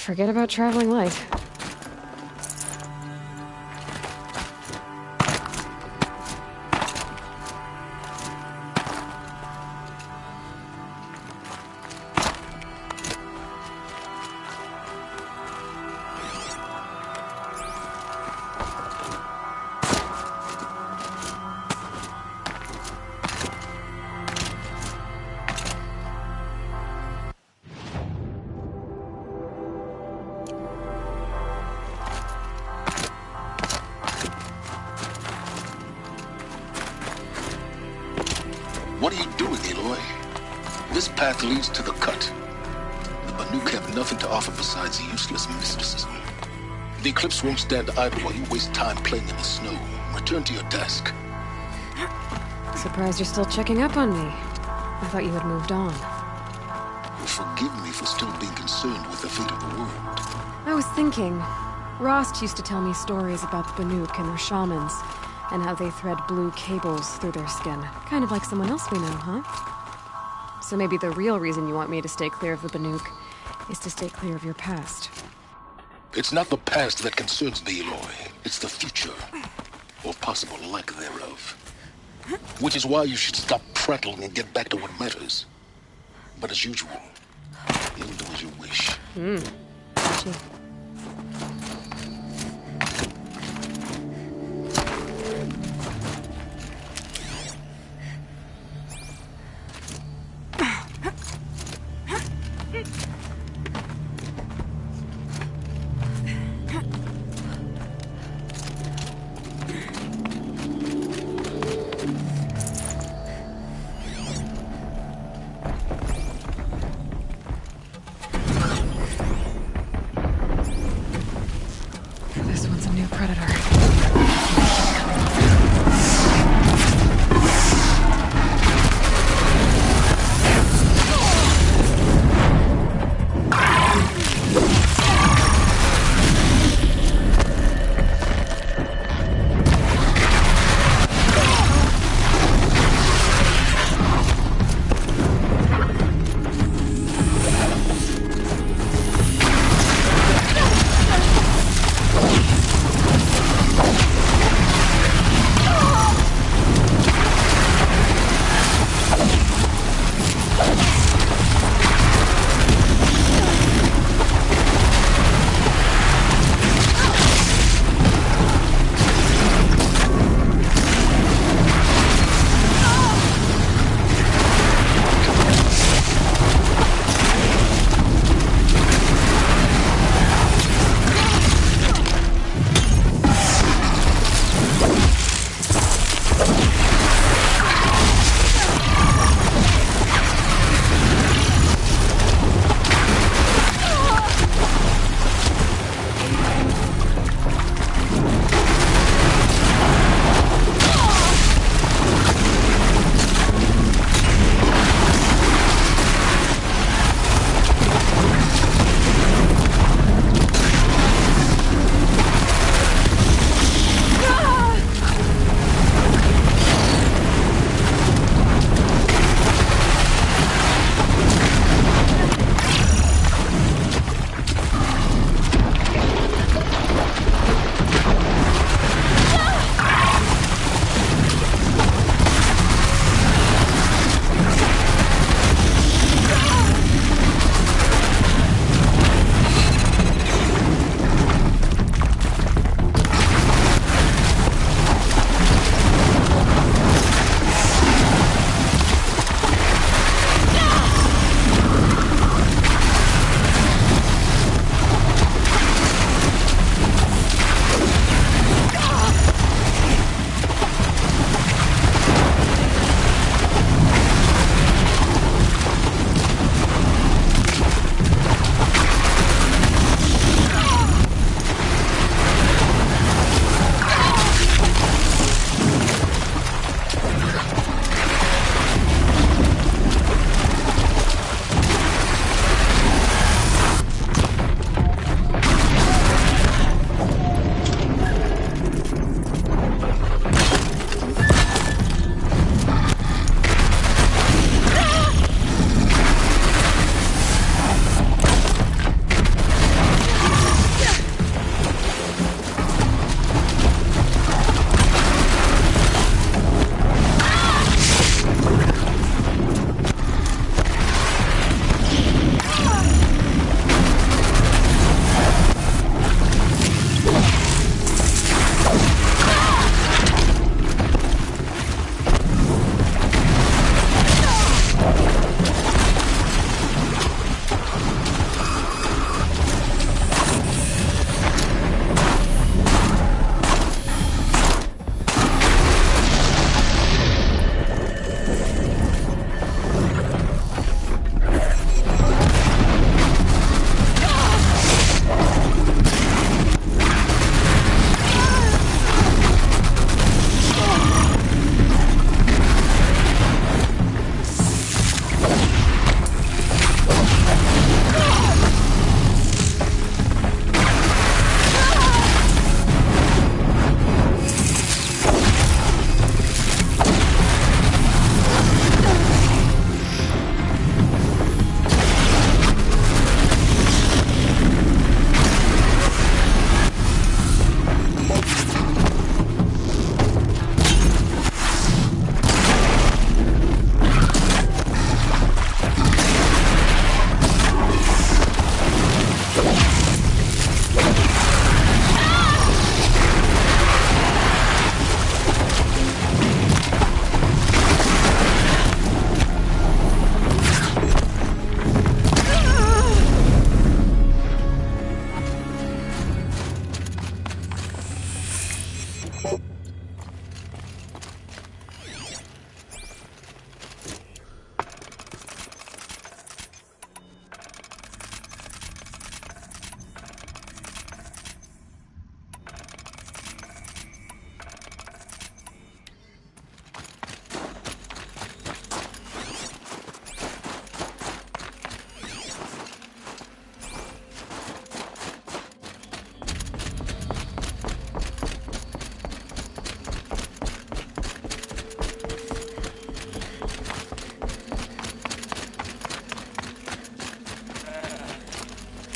forget about traveling light. What are you doing, Aloy? This path leads to the cut. The Banuk have nothing to offer besides useless mysticism. The Eclipse won't stand idle while you waste time playing in the snow. Return to your desk. Surprised you're still checking up on me. I thought you had moved on. Forgive me for still being concerned with the fate of the world. I was thinking, Rost used to tell me stories about the Banuk and their shamans, and how they thread blue cables through their skin. Kind of like someone else we know, huh? So maybe the real reason you want me to stay clear of the Banuk is to stay clear of your past. It's not the past that concerns me, Aloy. It's the future, or possible lack thereof. Which is why you should stop prattling and get back to what matters. But as usual, you'll do as you wish. Gotcha.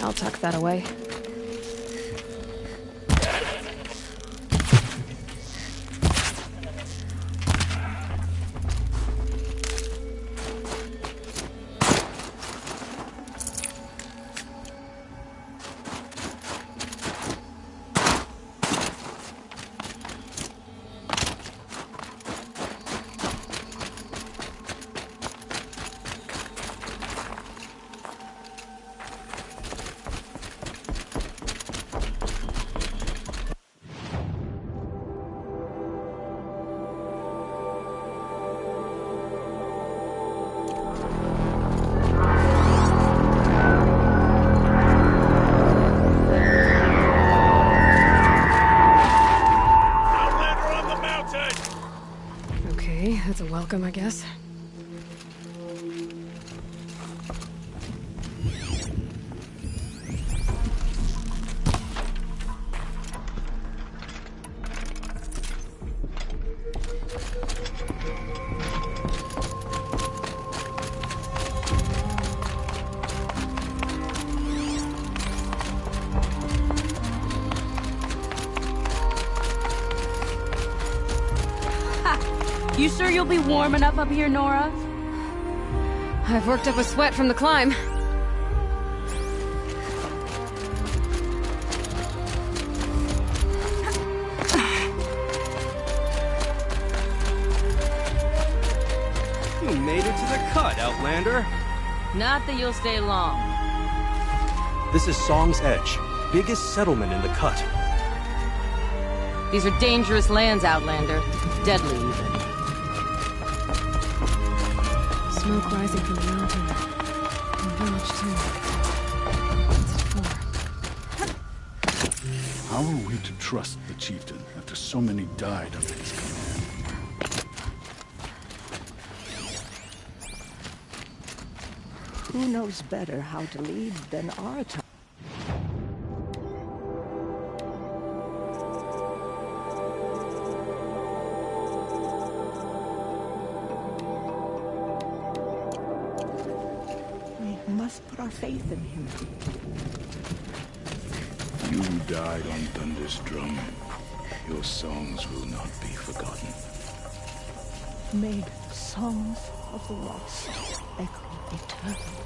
I'll tuck that away. That's a welcome, I guess. You sure you'll be warm enough up here, Nora? I've worked up a sweat from the climb. You made it to the cut, Outlander. Not that you'll stay long. This is Song's Edge, biggest settlement in the cut. These are dangerous lands, Outlander. Deadly, even. Smoke rising from the mountain. And village, too. What's it for? How are we to trust the chieftain after so many died under his command? Who knows better how to lead than our time? We must put our faith in him. You died on Thunder's drum. Your songs will not be forgotten. May the songs of the lost echo eternal.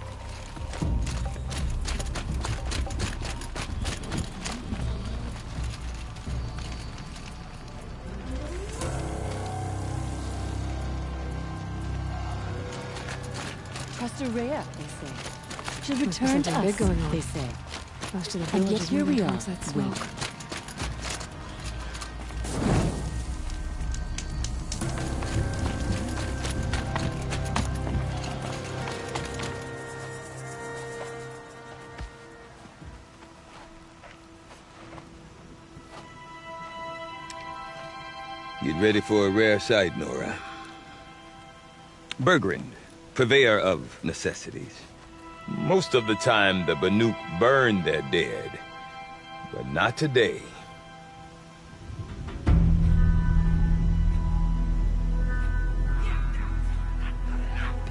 Prosterea, they say. She'll Must be return to something us, big going on. they say. Most of the And village yet is here moving we are, towards that smoke. waiting. Get ready for a rare sight, Nora. Bergrand, purveyor of necessities. Most of the time, the Banuk burn their dead. But not today.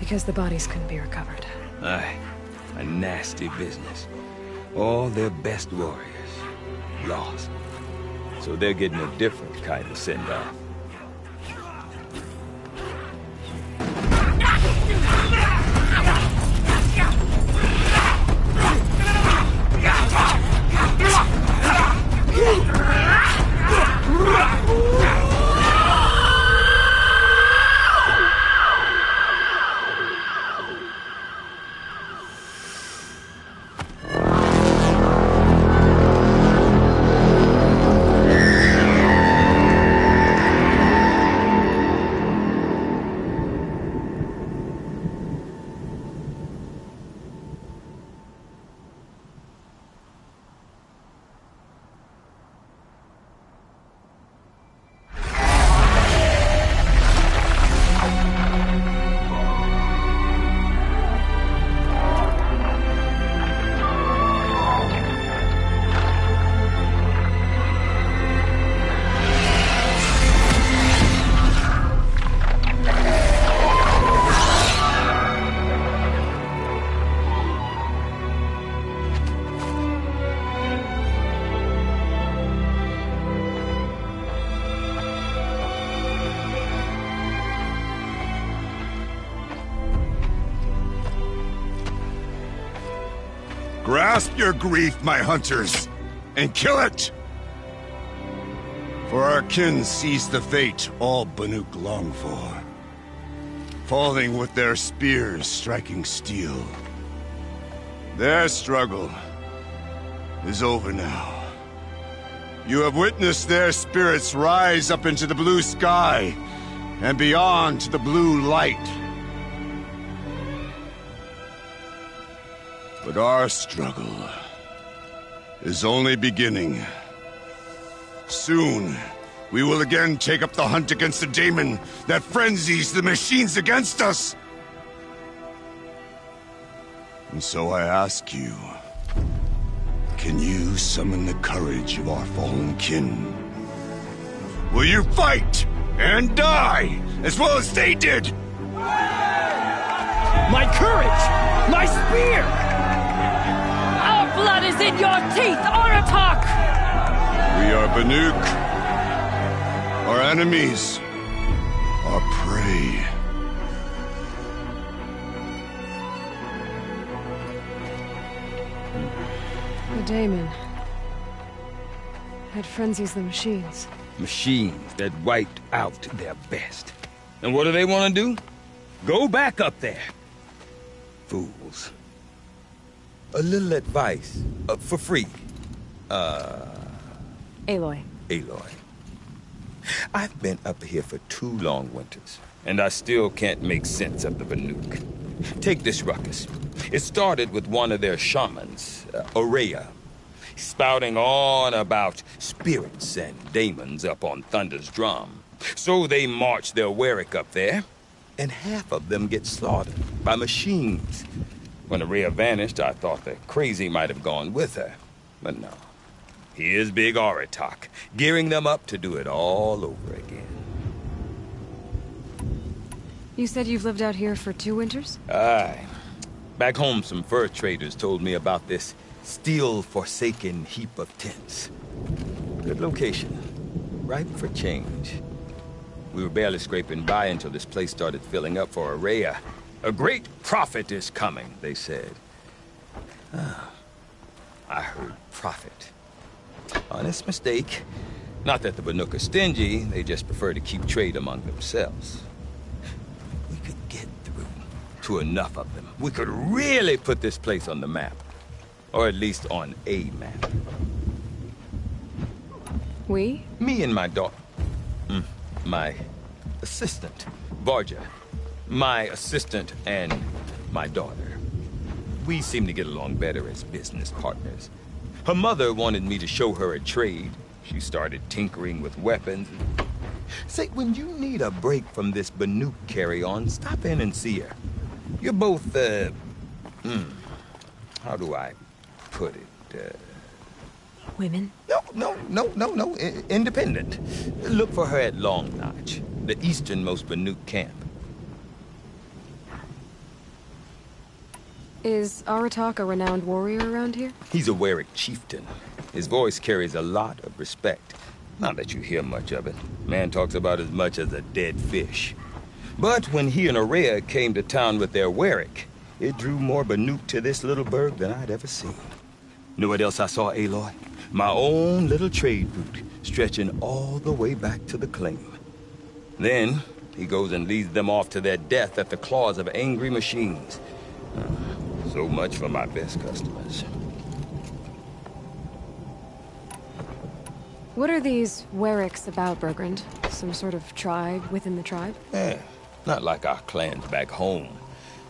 Because the bodies couldn't be recovered. Aye, a nasty business. All their best warriors lost. So they're getting a different kind of send-off. Grasp your grief, my hunters, and kill it! For our kin sees the fate all Banuk long for. Falling with their spears striking steel. Their struggle is over now. You have witnessed their spirits rise up into the blue sky and beyond to the blue light. But our struggle is only beginning. Soon, we will again take up the hunt against the daemon that frenzies the machines against us. And so I ask you, can you summon the courage of our fallen kin? Will you fight and die as well as they did? My courage! My spear! Our blood is in your teeth, Aratak! We are Banuk. Our enemies are prey. The daemon. It frenzies the machines. Machines that wiped out their best. And what do they want to do? Go back up there. Fools. A little advice, for free. Aloy. Aloy. I've been up here for 2 long winters, and I still can't make sense of the Banuk. Take this ruckus. It started with one of their shamans, Ourea, spouting on about spirits and daemons up on Thunder's drum. So they march their Werik up there, and half of them get slaughtered by machines. When Ourea vanished, I thought the crazy might have gone with her, but no. Here's Big Aratak, gearing them up to do it all over again. You said you've lived out here for 2 winters? Aye. Back home, some fur traders told me about this steel-forsaken heap of tents. Good location. Ripe for change. We were barely scraping by until this place started filling up for Ourea. A great prophet is coming, they said. I heard prophet. Honest mistake. Not that the Banuk are stingy, they just prefer to keep trade among themselves. We could get through to enough of them. We could really put this place on the map. Or at least on a map. We? Me and my daughter. My assistant, Varja. My assistant and my daughter. We seem to get along better as business partners. Her mother wanted me to show her a trade. She started tinkering with weapons. Say, when you need a break from this Banuk carry-on, stop in and see her. You're both, how do I put it? Women? No. Independent. Look for her at Long Notch, the easternmost Banuk camp. Is Aratak a renowned warrior around here? He's a Werik chieftain. His voice carries a lot of respect. Not that you hear much of it. Man talks about as much as a dead fish. But when he and Ourea came to town with their Werik, it drew more Banuk to this little burg than I'd ever seen. Know what else I saw, Aloy? My own little trade route, stretching all the way back to the claim. Then, he goes and leads them off to their death at the claws of angry machines. So much for my best customers. What are these Weriks about, Bergrand? Some sort of tribe within the tribe? Not like our clans back home.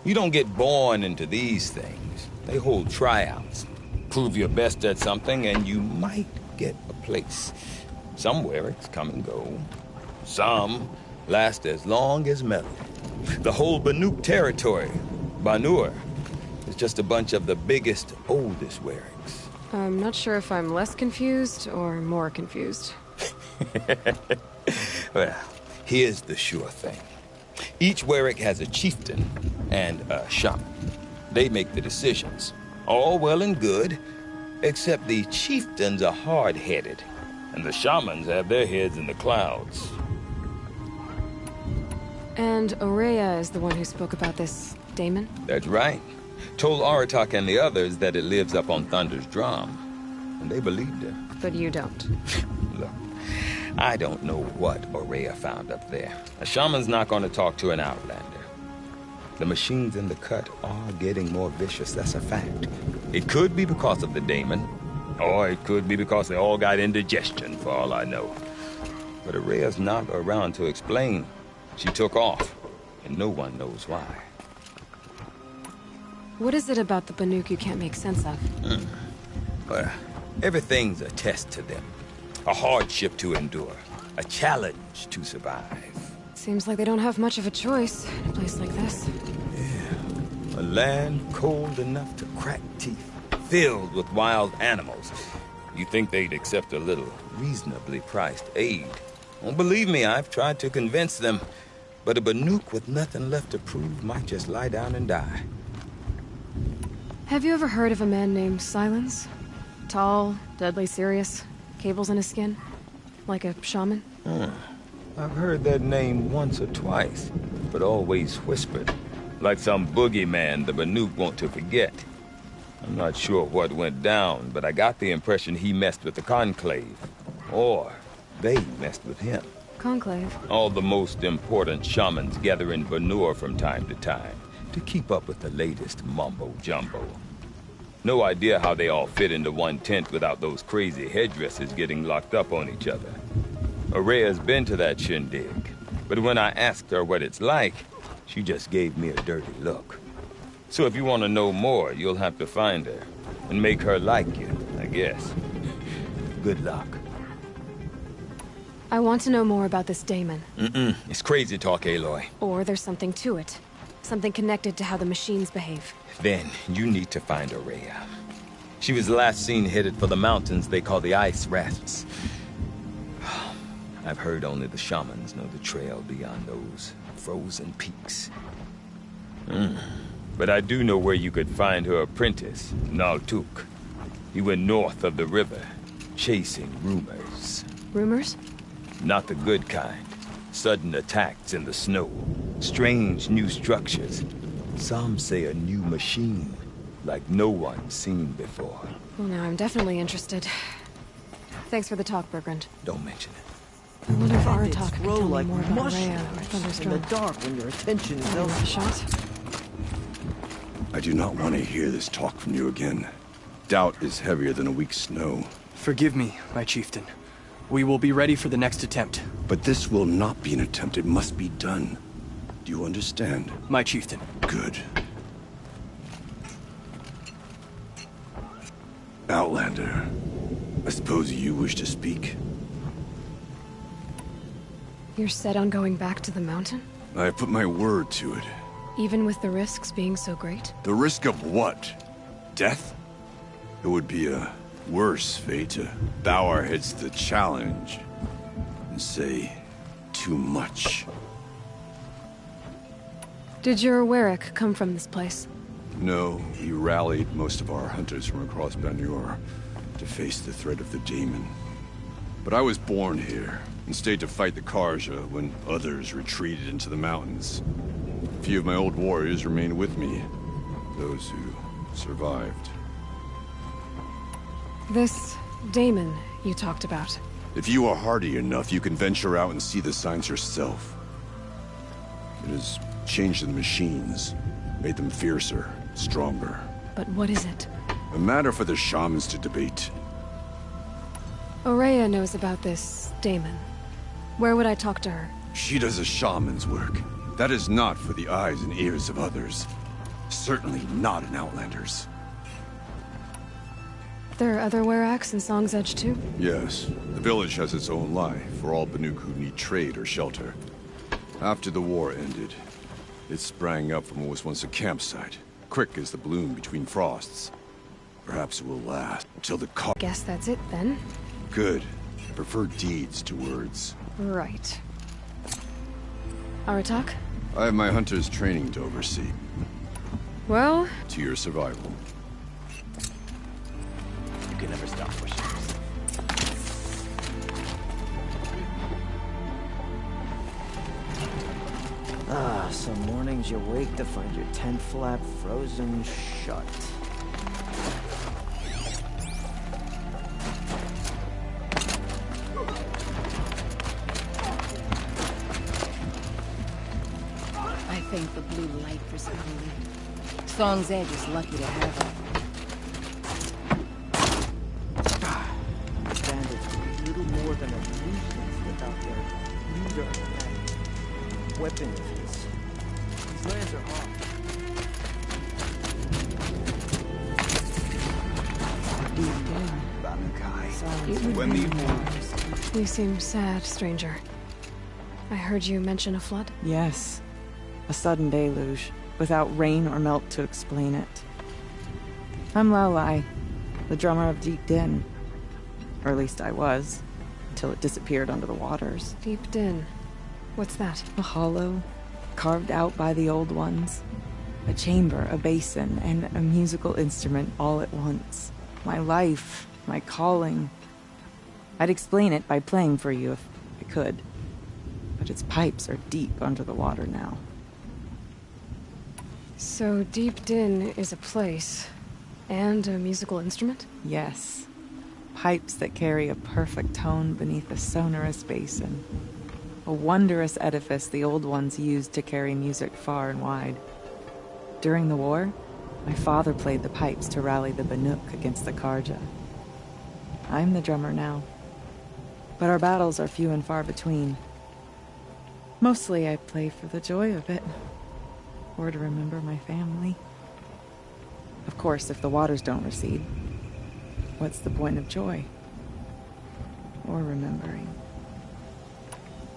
You don't get born into these things. They hold tryouts. Prove your best at something and you might get a place. Some Weriks come and go. Some last as long as metal. The whole Banuk territory, Banur, is just a bunch of the biggest, oldest Weriks. I'm not sure if I'm less confused or more confused. Well, here's the sure thing. Each Werik has a chieftain and a shaman. They make the decisions. All well and good, except the chieftains are hard-headed, and the shamans have their heads in the clouds. And Ourea is the one who spoke about this daemon? That's right. Told Aratak and the others that it lives up on Thunder's drum. And they believed him. But you don't. Look, I don't know what Ourea found up there. A shaman's not going to talk to an outlander. The machines in the cut are getting more vicious, that's a fact. It could be because of the daemon, or it could be because they all got indigestion, for all I know. But Ourea's not around to explain. She took off, and no one knows why. What is it about the Banuk you can't make sense of? Well, everything's a test to them. A hardship to endure. A challenge to survive. Seems like they don't have much of a choice in a place like this. Yeah. A land cold enough to crack teeth. Filled with wild animals. You think they'd accept a little reasonably priced aid. Well, believe me, I've tried to convince them. But a Banuk with nothing left to prove might just lie down and die. Have you ever heard of a man named Silence? Tall, deadly serious, cables in his skin? Like a shaman? I've heard that name once or twice, but always whispered. Like some boogeyman the Banuk want to forget. I'm not sure what went down, but I got the impression he messed with the Conclave. Or they messed with him. Conclave? All the most important shamans gather in Vanur from time to time to keep up with the latest mumbo-jumbo. No idea how they all fit into one tent without those crazy headdresses getting locked up on each other. Ourea's been to that shindig, but when I asked her what it's like, she just gave me a dirty look. So if you want to know more, you'll have to find her and make her like you, I guess. Good luck. I want to know more about this daemon. It's crazy talk, Aloy. Or there's something to it. Something connected to how the machines behave. Then you need to find Ourea. She was last seen headed for the mountains they call the Ice Rafts. I've heard only the shamans know the trail beyond those frozen peaks. But I do know where you could find her apprentice, Naltuk. He went north of the river, chasing rumors. Rumors? Not the good kind. Sudden attacks in the snow. Strange new structures. Some say a new machine, like no one's seen before. Well, now I'm definitely interested. Thanks for the talk, Bergrand. Don't mention it. I wonder if Bandits Aratak could grow tell me like more about mushrooms Ourea or Thunder's in the drum. dark when your attention is Worth a elsewhere. shot? I do not want to hear this talk from you again. Doubt is heavier than a week's snow. Forgive me, my chieftain. We will be ready for the next attempt. But this will not be an attempt. It must be done. Do you understand? My chieftain. Good. Outlander, I suppose you wish to speak? You're set on going back to the mountain? I have put my word to it. Even with the risks being so great? The risk of what? Death? It would be a worse fate to bow our heads to the challenge and say too much. Did your Warwick come from this place? No, he rallied most of our hunters from across Banur to face the threat of the daemon. But I was born here and stayed to fight the Karja when others retreated into the mountains. A few of my old warriors remained with me, those who survived. This daemon you talked about. If you are hardy enough, you can venture out and see the signs yourself. It has changed the machines, made them fiercer, stronger. But what is it? A matter for the shamans to debate. Ourea knows about this daemon. Where would I talk to her? She does a shaman's work. That is not for the eyes and ears of others. Certainly not an outlander's. There are other Weraks in Song's Edge too? Yes, the village has its own life for all Banuk who need trade or shelter. After the war ended, it sprang up from what was once a campsite, quick as the bloom between frosts. Perhaps it will last until the Guess that's it then. Good. I prefer deeds to words. Right. Aratak? I have my hunter's training to oversee. Well, To your survival. You can never stop pushing yourself. Some mornings you wake to find your tent flap frozen shut. I thank the blue light for saving me. Song's Edge is lucky to have her. Bandits are little more than a nuisance without their leader and weapon of his. These lands are hard. You seem sad, stranger. I heard you mention a flood? Yes. A sudden deluge, without rain or melt to explain it. I'm Laolai, the drummer of Deep Din. Or at least I was, until it disappeared under the waters. Deep Din. What's that? A hollow, carved out by the old ones. A chamber, a basin, and a musical instrument all at once. My life, my calling. I'd explain it by playing for you if I could. But its pipes are deep under the water now. So Deep Din is a place, and a musical instrument? Yes. Pipes that carry a perfect tone beneath a sonorous basin. A wondrous edifice the old ones used to carry music far and wide. During the war, my father played the pipes to rally the Banuk against the Carja. I'm the drummer now. But our battles are few and far between. Mostly I play for the joy of it. Or to remember my family. Of course, if the waters don't recede, what's the point of joy? Or remembering?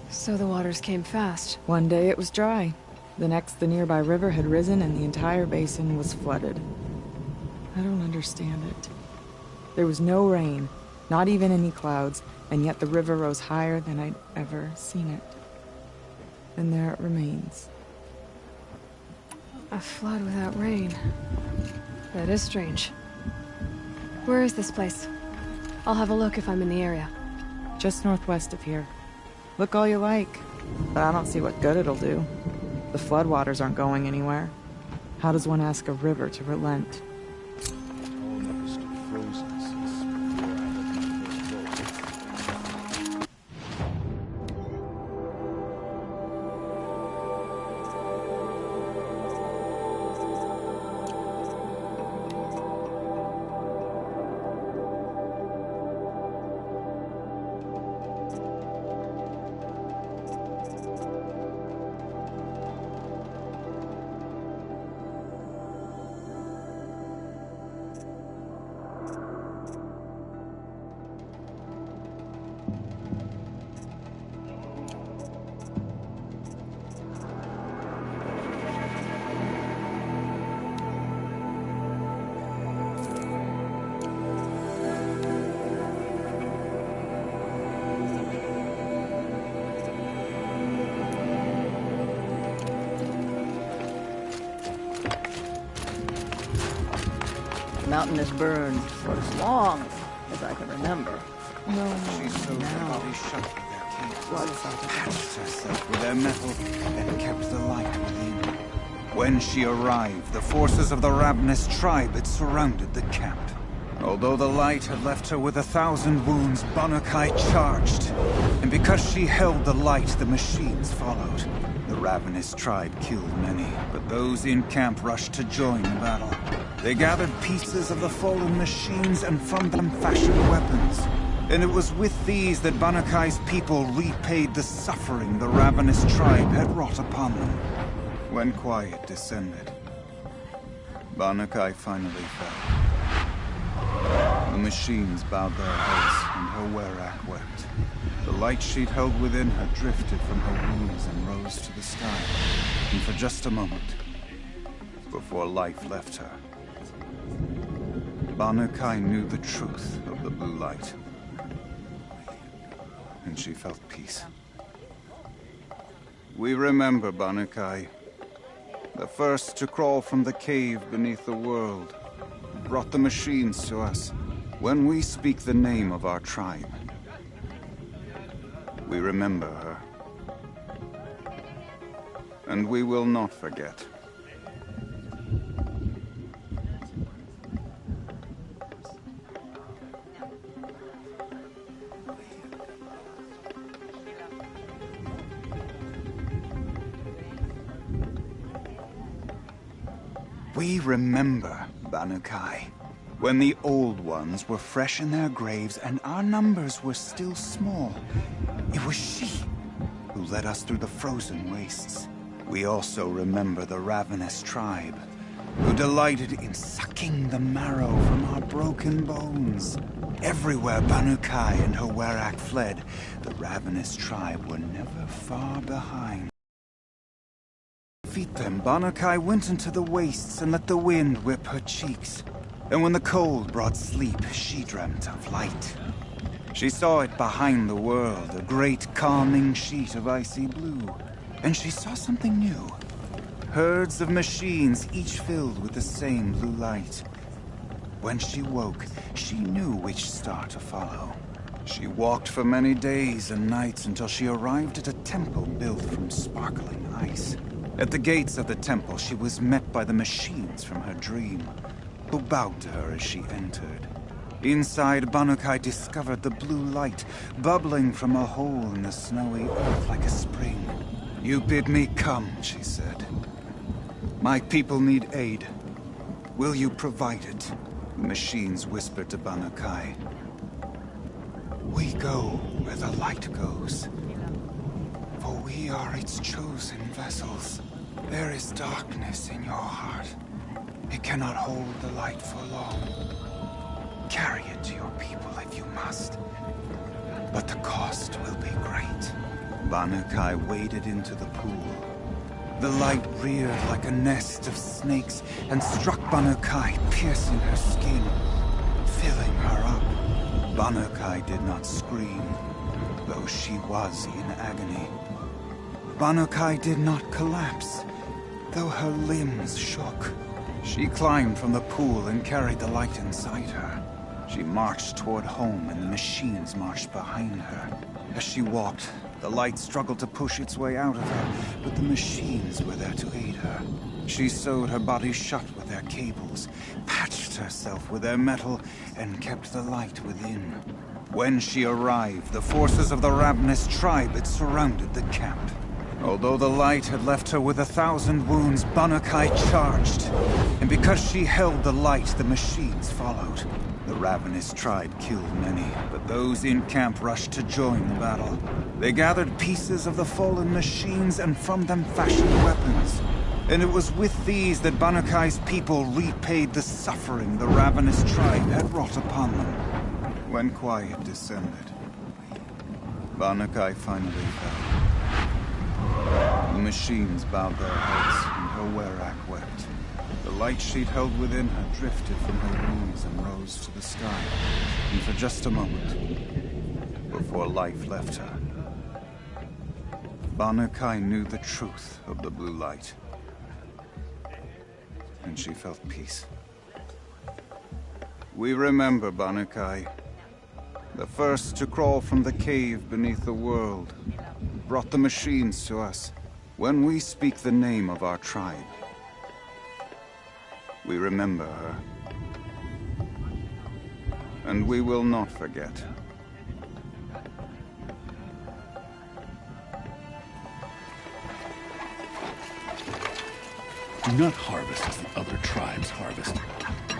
So the waters came fast. One day it was dry. The next, the nearby river had risen and the entire basin was flooded. I don't understand it. There was no rain, not even any clouds, and yet the river rose higher than I'd ever seen it. And there it remains. A flood without rain. That is strange. Where is this place? I'll have a look if I'm in the area. Just northwest of here. Look all you like, but I don't see what good it'll do. The floodwaters aren't going anywhere. How does one ask a river to relent? The mountain has burned for as long as I can remember. No, She sewed now. her body shut with their cables, patched herself with their metal, and kept the light within. When she arrived, the forces of the Ravnus tribe had surrounded the camp. Although the light had left her with 1,000 wounds, Banuk-Hai charged. And because she held the light, the machines followed. The Ravnus tribe killed many, but those in camp rushed to join the battle. They gathered pieces of the fallen machines and from them fashioned weapons. And it was with these that Banuk-Hai's people repaid the suffering the Ravnus tribe had wrought upon them. When quiet descended, Banuk-Hai finally fell. The machines bowed their heads, and her Werak wept. The light she'd held within her drifted from her wounds and rose to the sky. And for just a moment, before life left her, Banuk-Hai knew the truth of the blue light. And she felt peace. We remember Banuk-Hai, the first to crawl from the cave beneath the world, brought the machines to us. When we speak the name of our tribe, we remember her. And we will not forget. We remember, Banu-Kai, when the Old Ones were fresh in their graves and our numbers were still small. It was she who led us through the frozen wastes. We also remember the ravenous tribe, who delighted in sucking the marrow from our broken bones. Everywhere Banu-Kai and her Werak fled, the ravenous tribe were never far behind. To defeat them, Banu-Kai went into the wastes and let the wind whip her cheeks. And when the cold brought sleep, she dreamt of light. She saw it behind the world, a great calming sheet of icy blue. And she saw something new. Herds of machines, each filled with the same blue light. When she woke, she knew which star to follow. She walked for many days and nights until she arrived at a temple built from sparkling ice. At the gates of the temple, she was met by the machines from her dream, who bowed to her as she entered. Inside, Banu-Kai discovered the blue light bubbling from a hole in the snowy earth like a spring. "You bid me come," she said. "My people need aid. Will you provide it?" The machines whispered to Banu-Kai. "We go where the light goes, for we are its chosen vessels. There is darkness in your heart. It cannot hold the light for long. Carry it to your people if you must, but the cost will be great." Banu-Kai waded into the pool. The light reared like a nest of snakes and struck Banu-Kai, piercing her skin, filling her up. Banu-Kai did not scream, though she was in agony. Banu-Kai did not collapse, though her limbs shook. She climbed from the pool and carried the light inside her. She marched toward home, and the machines marched behind her. As she walked, the light struggled to push its way out of her, but the machines were there to aid her. She sewed her body shut with their cables, patched herself with their metal, and kept the light within. When she arrived, the forces of the ravenous tribe had surrounded the camp. Although the light had left her with 1,000 wounds, Banu-Kai charged. And because she held the light, the machines followed. The ravenous tribe killed many, but those in camp rushed to join the battle. They gathered pieces of the fallen machines and from them fashioned weapons. And it was with these that Banu-Kai's people repaid the suffering the ravenous tribe had wrought upon them. When quiet descended, Banu-Kai finally fell. The machines bowed their heads, and her Werak wept. The light she'd held within her drifted from her wounds and rose to the sky, and for just a moment, before life left her, Banu-Kai knew the truth of the blue light, and she felt peace. We remember Banu-Kai, the first to crawl from the cave beneath the world, brought the machines to us. When we speak the name of our tribe, we remember her. And we will not forget. Do not harvest as the other tribes harvest.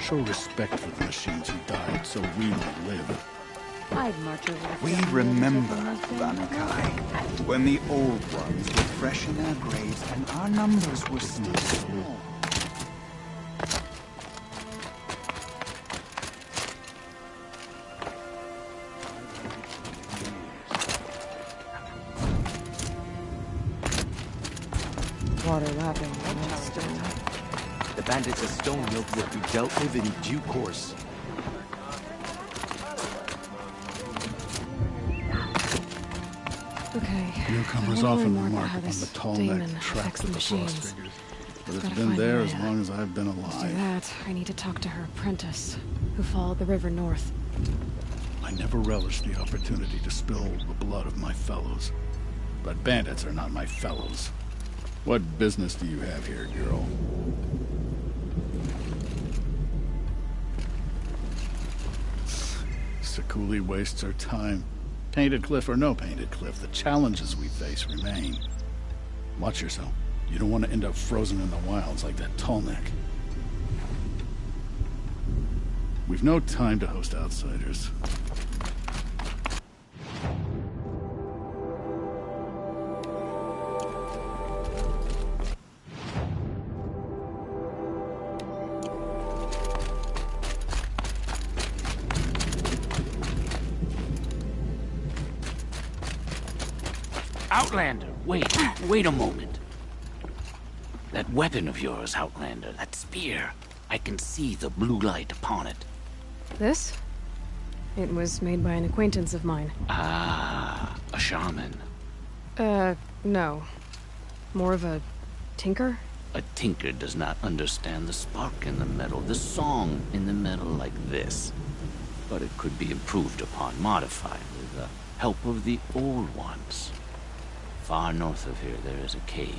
Show respect for the machines who died so we may live. I'd march over the We remember, Banu-Kai, when the Old Ones were fresh in their graves and our numbers were still small. Water lapping on that stone. The bandits of Stonehill will be dealt with in due course. Okay. Newcomers often remark upon the tall-necked trap of the frost figures, but it's been there as long as I've been To do alive. that, I need to talk to her apprentice, who followed the river north. I never relished the opportunity to spill the blood of my fellows, but bandits are not my fellows. What business do you have here, girl? Sekuli wastes her time. Painted Cliff or no Painted Cliff, the challenges we face remain. Watch yourself. You don't want to end up frozen in the wilds like that Tallneck. We've no time to host outsiders. Outlander, wait a moment. That weapon of yours, Outlander, that spear, I can see the blue light upon it. This? It was made by an acquaintance of mine. Ah, a shaman. No. More of a tinker? A tinker does not understand the spark in the metal, the song in the metal like this. But it could be improved upon, modified with the help of the old ones. Far north of here, there is a cave,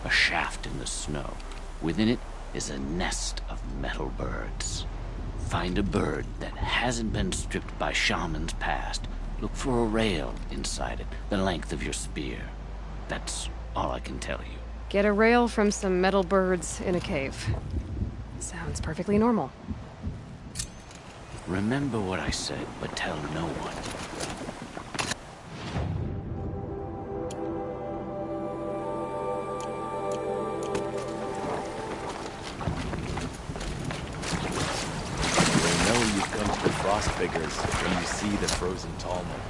a shaft in the snow. Within it is a nest of metal birds. Find a bird that hasn't been stripped by shamans past. Look for a rail inside it, the length of your spear. That's all I can tell you. Get a rail from some metal birds in a cave. Sounds perfectly normal. Remember what I said, but tell no one. Figures when you see the frozen Tallneck.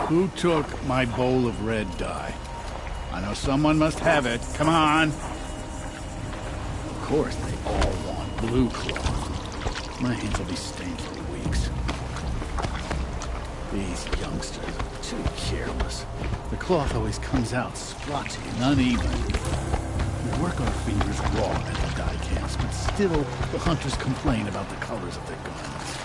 Who took my bowl of red dye? I know someone must have it. Come on! Of course they all want blue cloth. My hands will be stained for weeks. These youngsters are too careless. The cloth always comes out splotchy and uneven. We work our fingers raw at the dye camps, but still the hunters complain about the colors of their garments.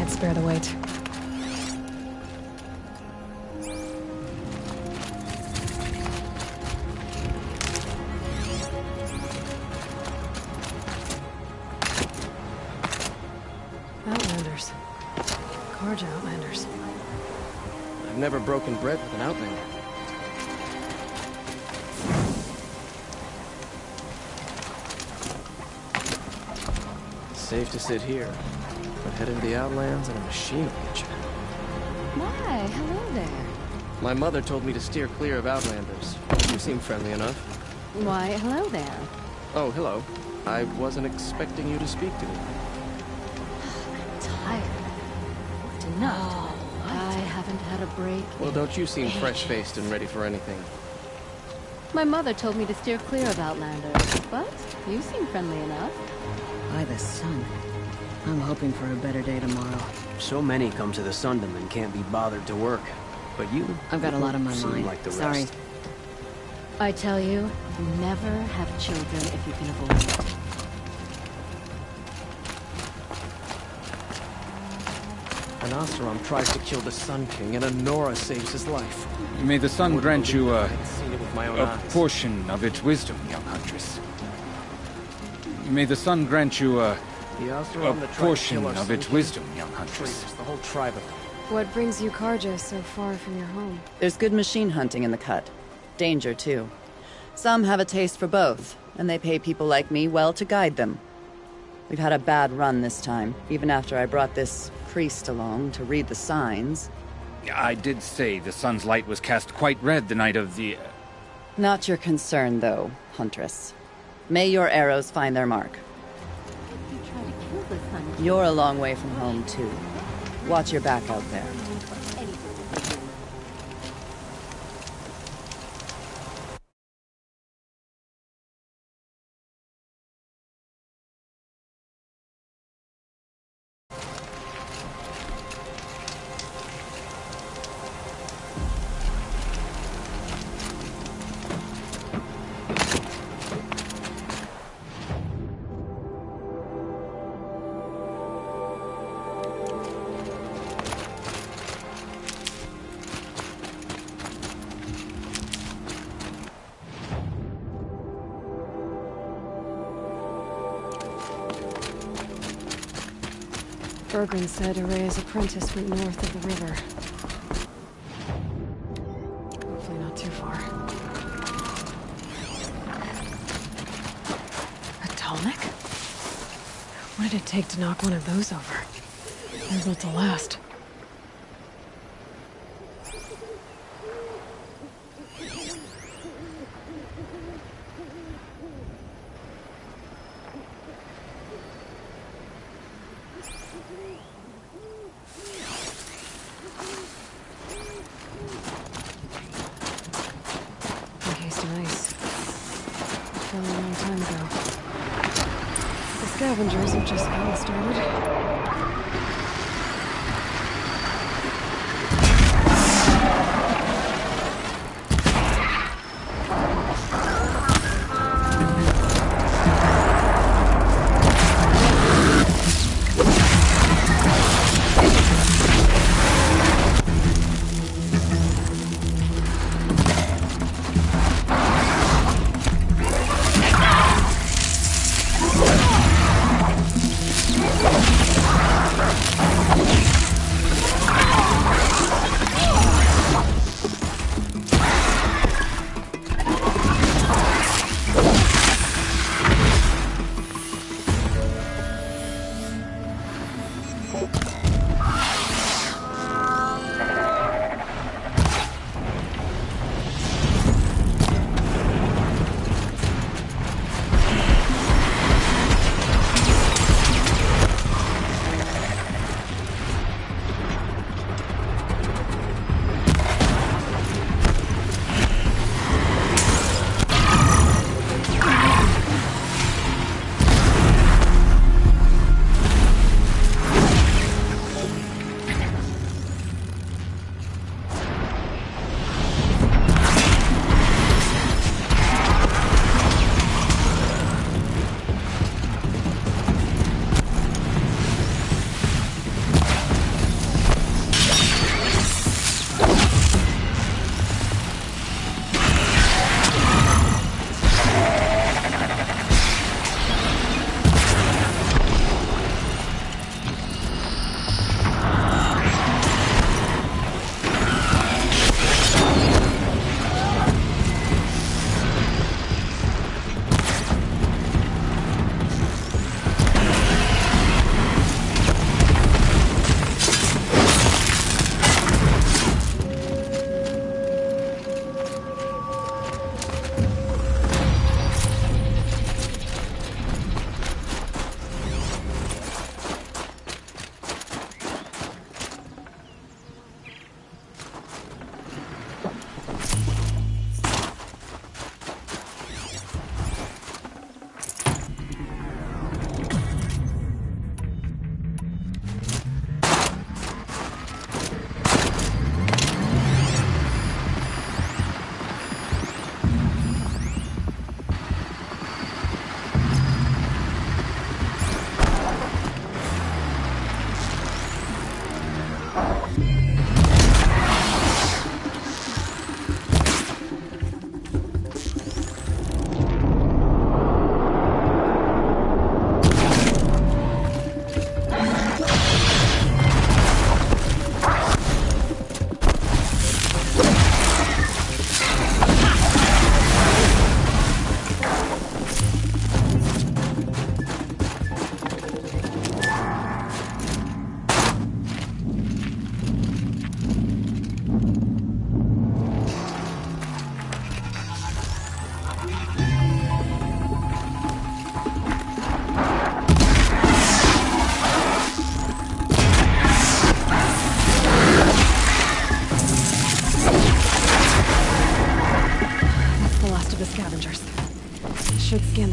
Spare the weight. Outlanders. Carja Outlanders. I've never broken bread with an Outlander. Safe to sit here. But head into the Outlands and a machine will get you. Why, hello there. My mother told me to steer clear of Outlanders. You seem friendly enough. Why, hello there. Oh, hello. I wasn't expecting you to speak to me. I'm tired. Worked enough. I haven't had a break. Well, don't you seem fresh-faced and ready for anything. My mother told me to steer clear of Outlanders, but you seem friendly enough. By the sun. I'm hoping for a better day tomorrow. So many come to the Sundom and can't be bothered to work. But you... I've got a lot on my seem mind. like the Sorry. rest. I tell you, never have children if you can avoid it. An Oseram tries to kill the Sun King, and Anora saves his life. May the sun grant you I'd seen it with my own a eyes. portion of its wisdom, young huntress. May the sun grant you a portion of its wisdom, young huntress. The whole tribe of them. What brings you Carja so far from your home? There's good machine hunting in the cut. Danger, too. Some have a taste for both, and they pay people like me well to guide them. We've had a bad run this time, even after I brought this priest along to read the signs. I did say the sun's light was cast quite red the night of the... Not your concern, though, Huntress. May your arrows find their mark. You're a long way from home, too. Watch your back out there. Bergren said Araya's apprentice went north of the river. Hopefully not too far. A tonic? What did it take to knock one of those over? They're built to last. Scavengers have just gotten started.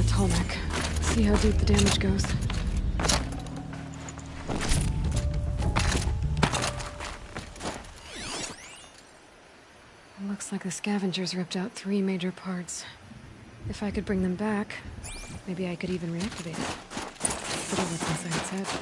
the Tolmec. See how deep the damage goes. Looks like the scavengers ripped out 3 major parts. If I could bring them back, maybe I could even reactivate it. But what's inside its head.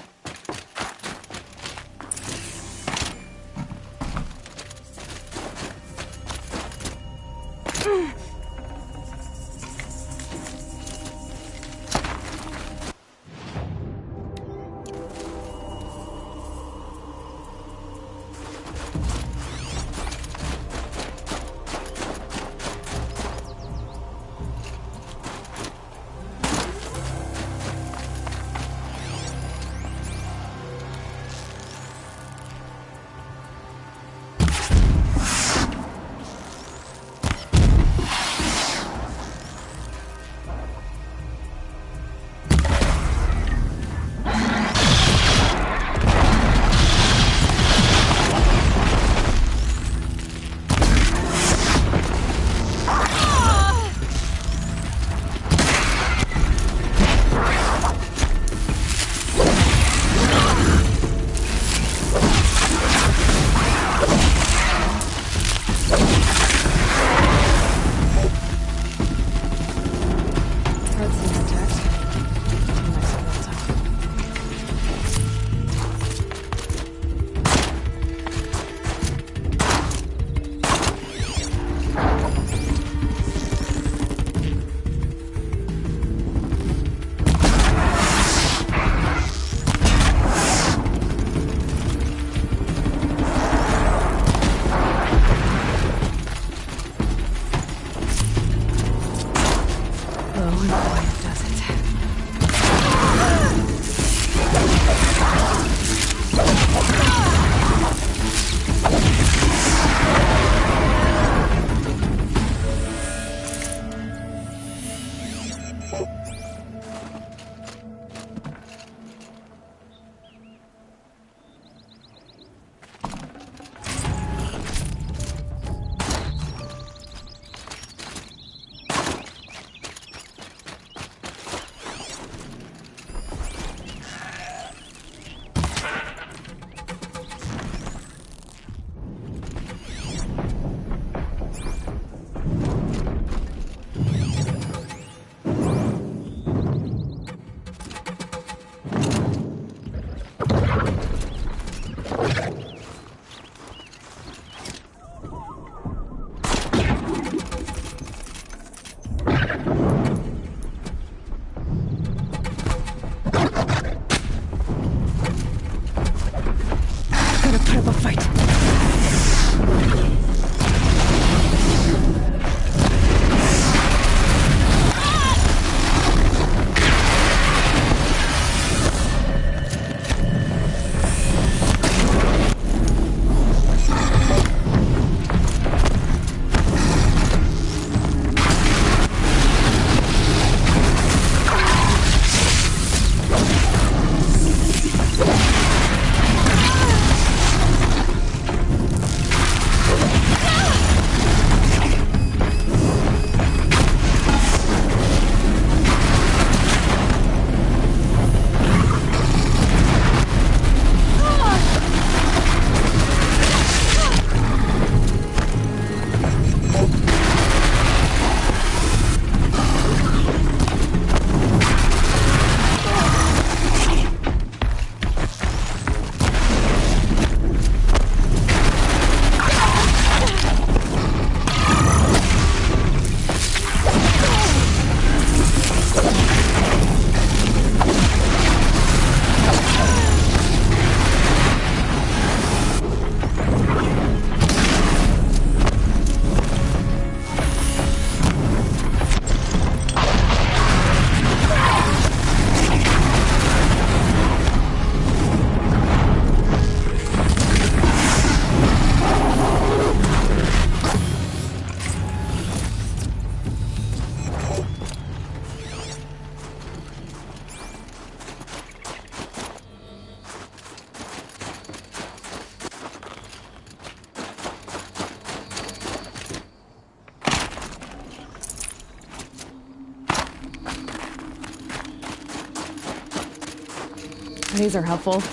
These are helpful.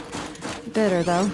Bitter, though.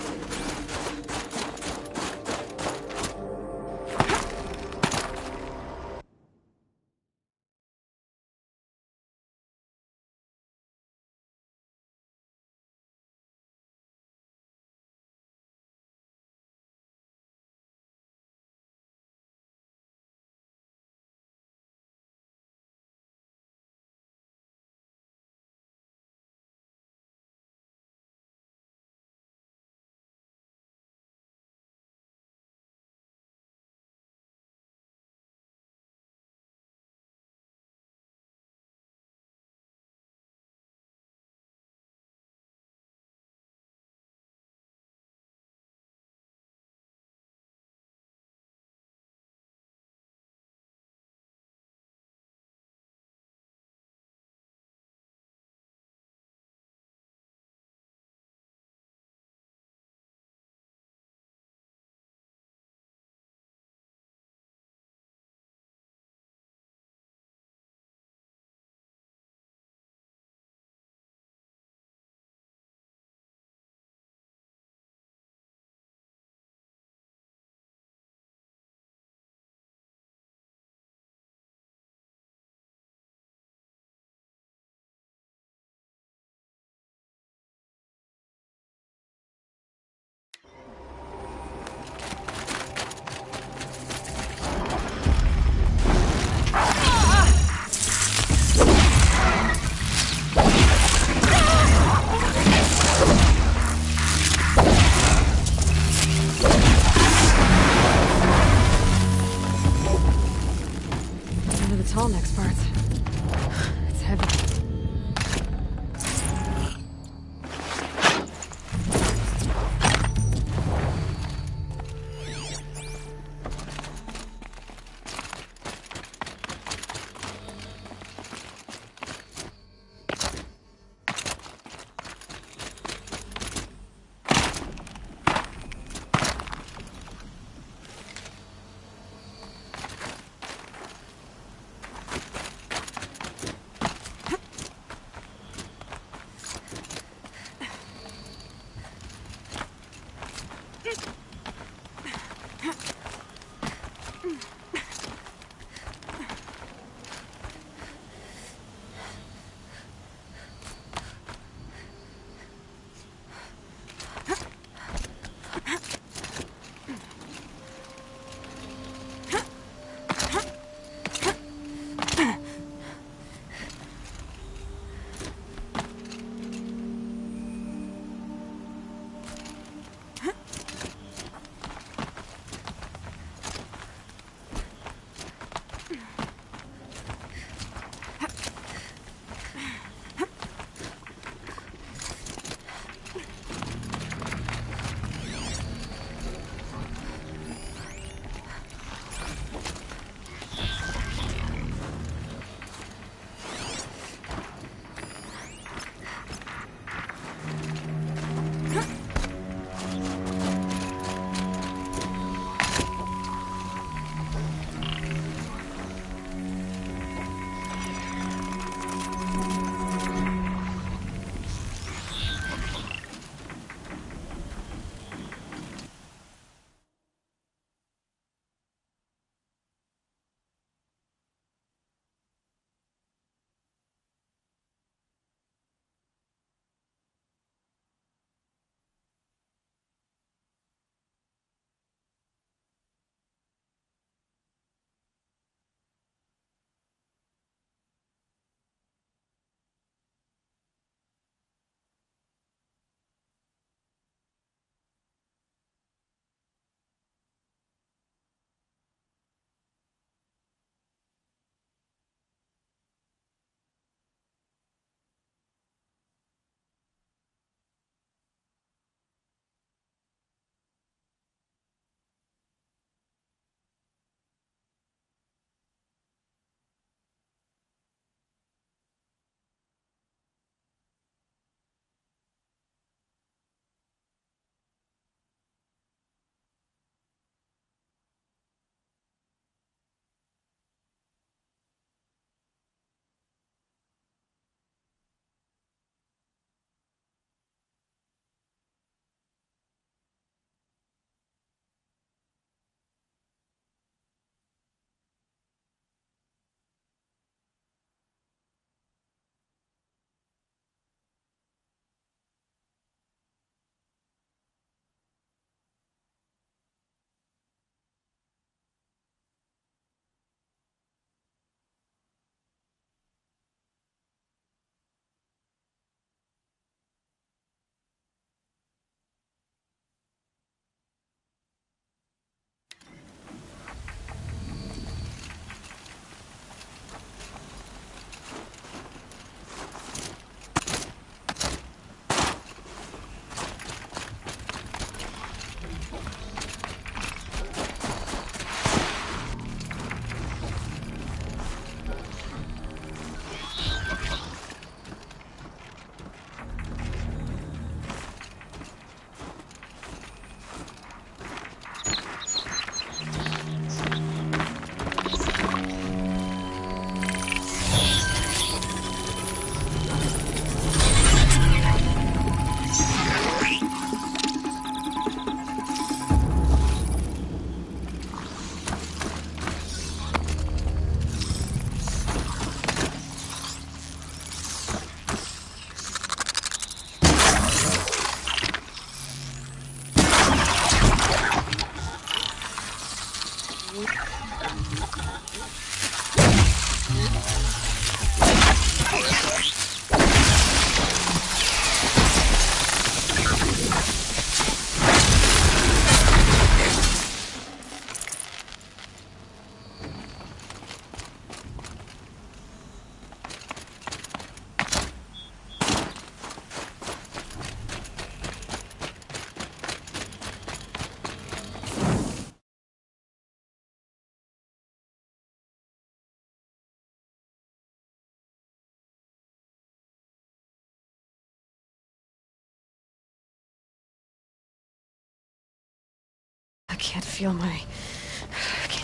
can't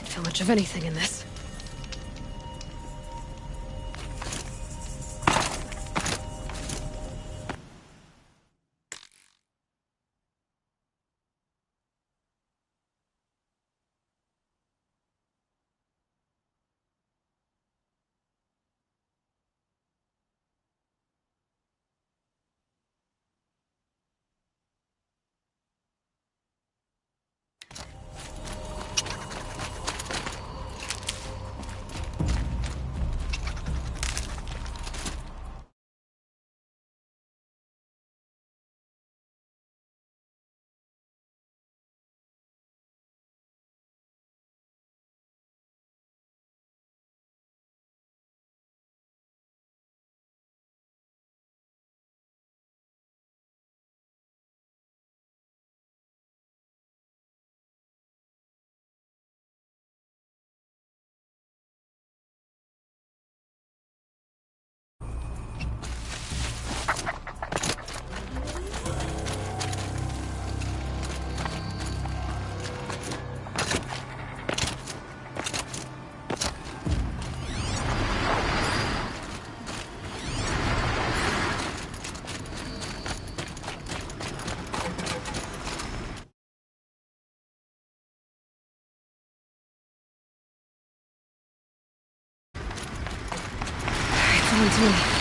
feel much of anything in this. On to me.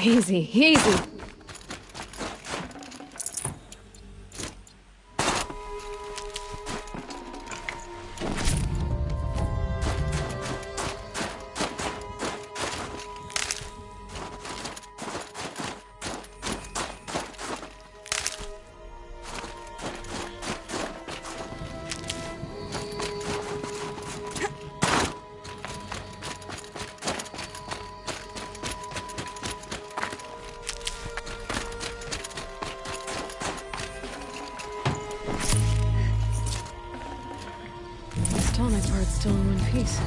Easy, easy. Tonic part's still in one piece.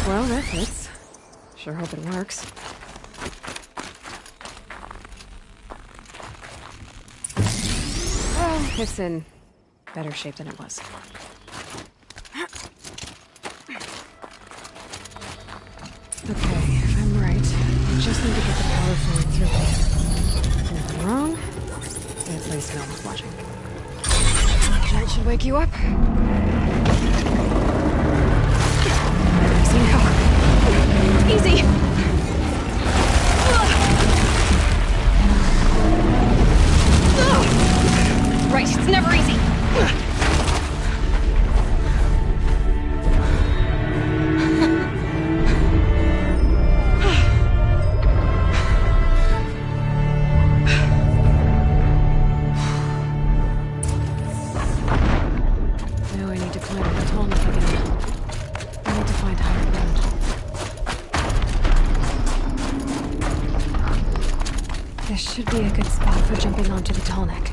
Well, that fits. Sure hope it works. Well, it's in better shape than it was. Okay, if I'm right, I just need to get the power flowing through it. And if I'm wrong, at least no one's watching. That should wake you up. Easy now. Easy! Right, it's never easy. Now I need to climb up the tallness again. I need to find higher ground. This should be a good spot for jumping onto the tall neck.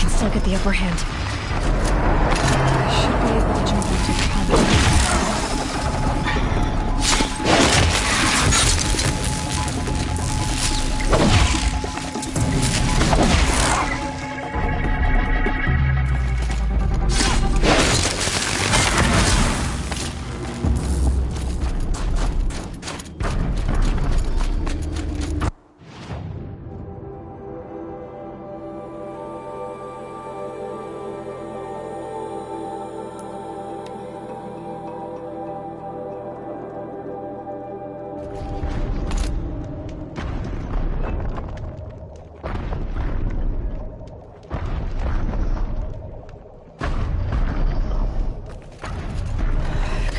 Still get the upper hand. I should be able to jump into the helmet.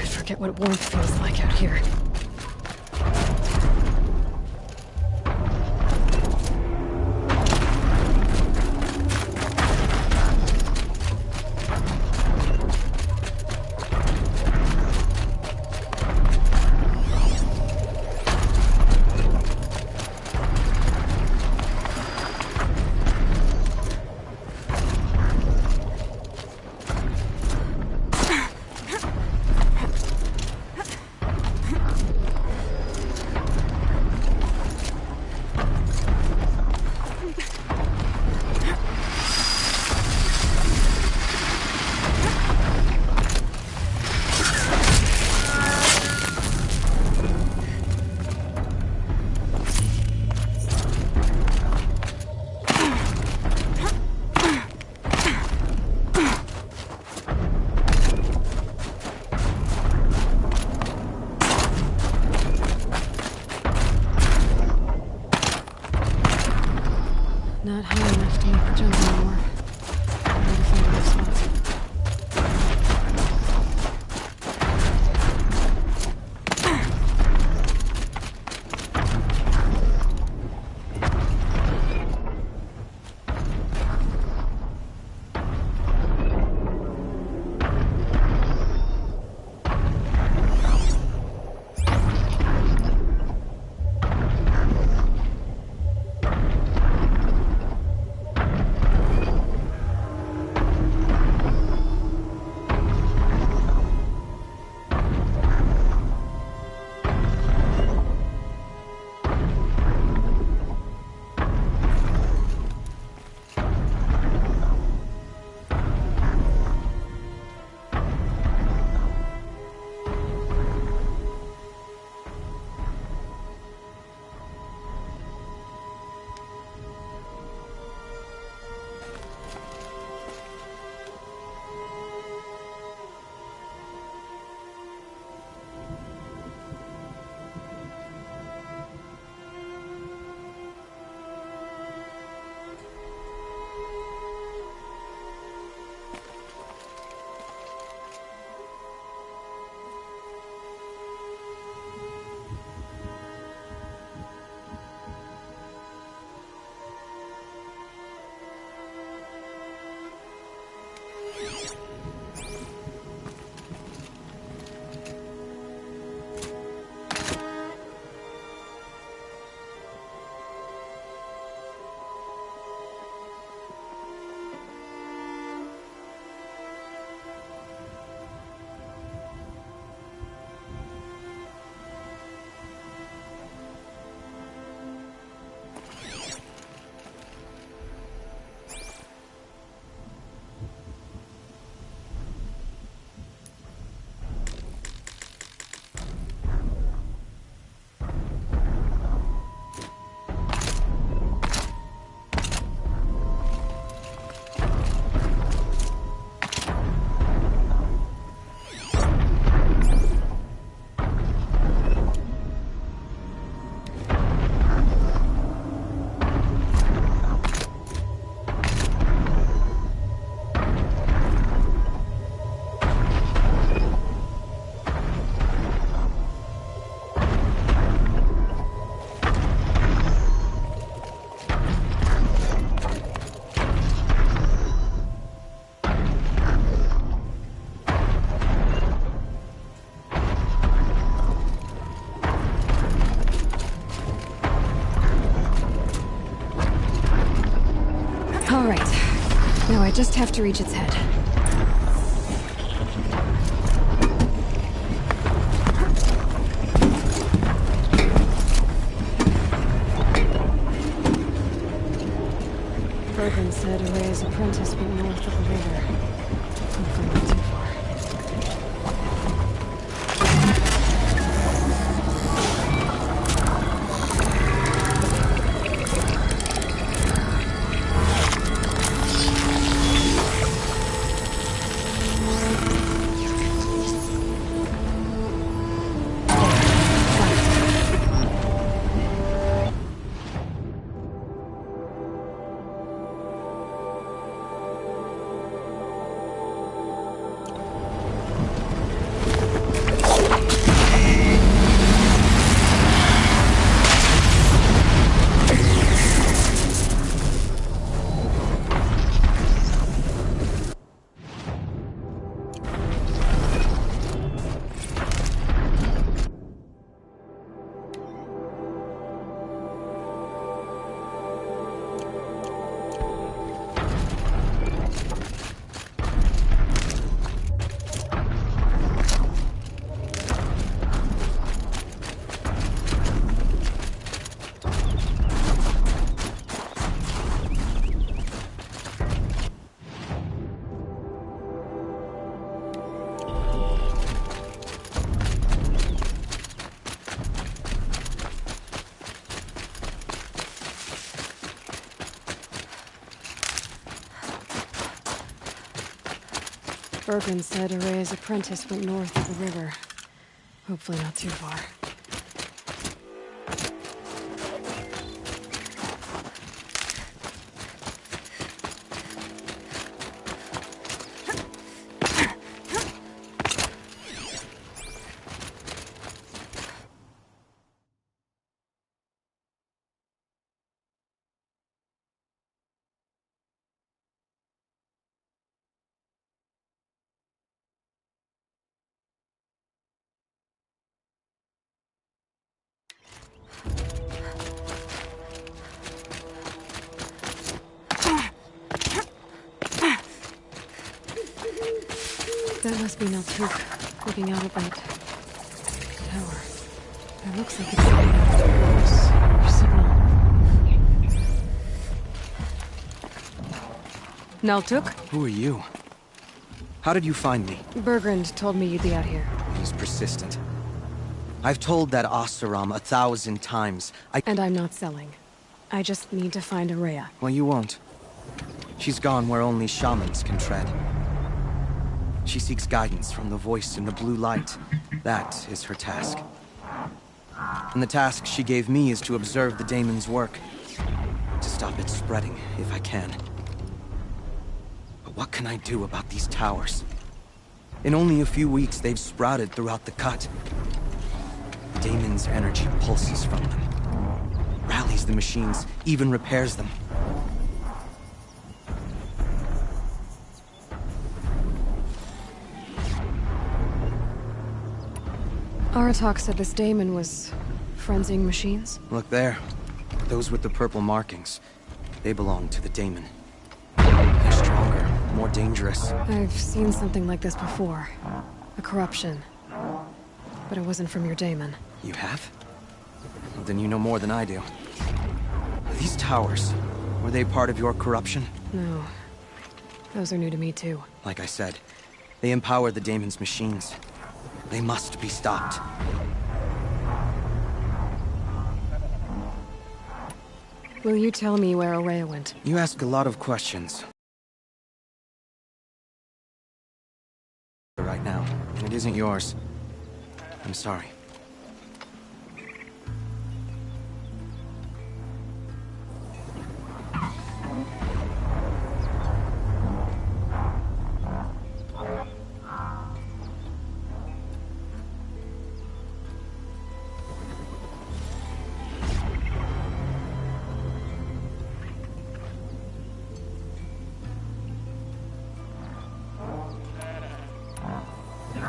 Forget what warmth feels like out here. not high enough to make the jump anymore. I gotta find a new spot. Now I just have to reach its head. Bergman said Array's apprentice went north of the river. Hopefully not too far. Bergman said Array's apprentice went north of the river. Hopefully not too far. Must be Naltuk, looking out at that tower. It looks like it's sending out a signal. Naltuk? Who are you? How did you find me? Bergrand told me you'd be out here. He's persistent. I've told that Oseram 1,000 times. And I'm not selling. I just need to find Ourea. Well, you won't. She's gone where only shamans can tread. She seeks guidance from the voice in the blue light. That is her task. And the task she gave me is to observe the daemon's work. To stop it spreading, if I can. But what can I do about these towers? In only a few weeks, they've sprouted throughout the cut. The daemon's energy pulses from them. Rallies the machines, even repairs them. Aratak said this daemon was frenzying machines. Look there. Those with the purple markings. They belong to the daemon. They're stronger, more dangerous. I've seen something like this before. A corruption. But it wasn't from your daemon. You have? Well, then you know more than I do. These towers, were they part of your corruption? No. Those are new to me too. Like I said, they empower the daemon's machines. They must be stopped. Will you tell me where Ourea went? You ask a lot of questions. Right now, and it isn't yours. I'm sorry.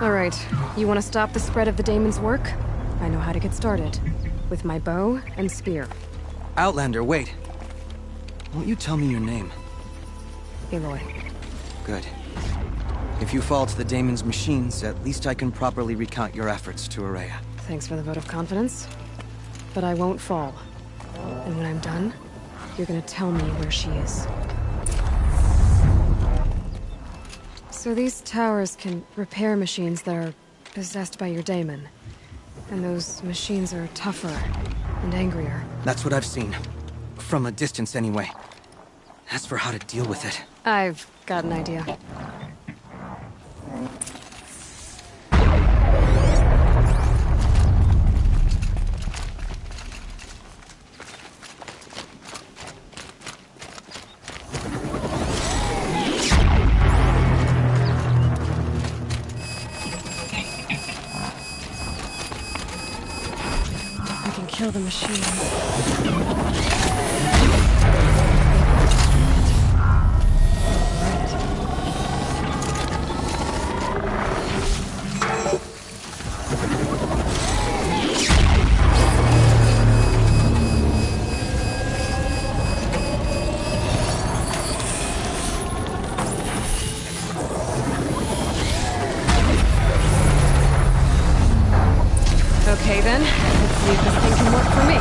All right, you want to stop the spread of the daemon's work? I know how to get started. With my bow and spear. Outlander, wait. Won't you tell me your name? Aloy. Good. If you fall to the daemon's machines, at least I can properly recount your efforts to Ourea. Thanks for the vote of confidence. But I won't fall. And when I'm done, you're gonna tell me where she is. So these towers can repair machines that are possessed by your daemon. And those machines are tougher and angrier. That's what I've seen. From a distance, anyway. As for how to deal with it... I've got an idea. Kill the machine. Okay then, let's see if this thing can work for me.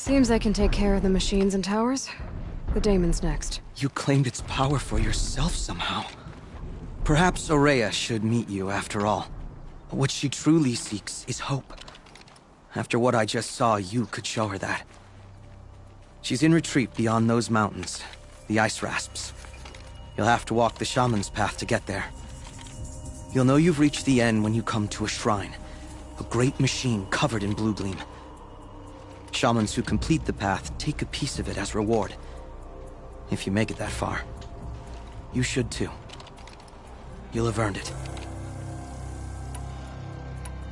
Seems I can take care of the machines and towers. The daemon's next. You claimed its power for yourself somehow. Perhaps Ourea should meet you after all. What she truly seeks is hope. After what I just saw, you could show her that. She's in retreat beyond those mountains, the Ice Rasps. You'll have to walk the Shaman's Path to get there. You'll know you've reached the end when you come to a shrine. A great machine covered in blue gleam. Shamans who complete the path take a piece of it as reward. If you make it that far, you should too. You'll have earned it.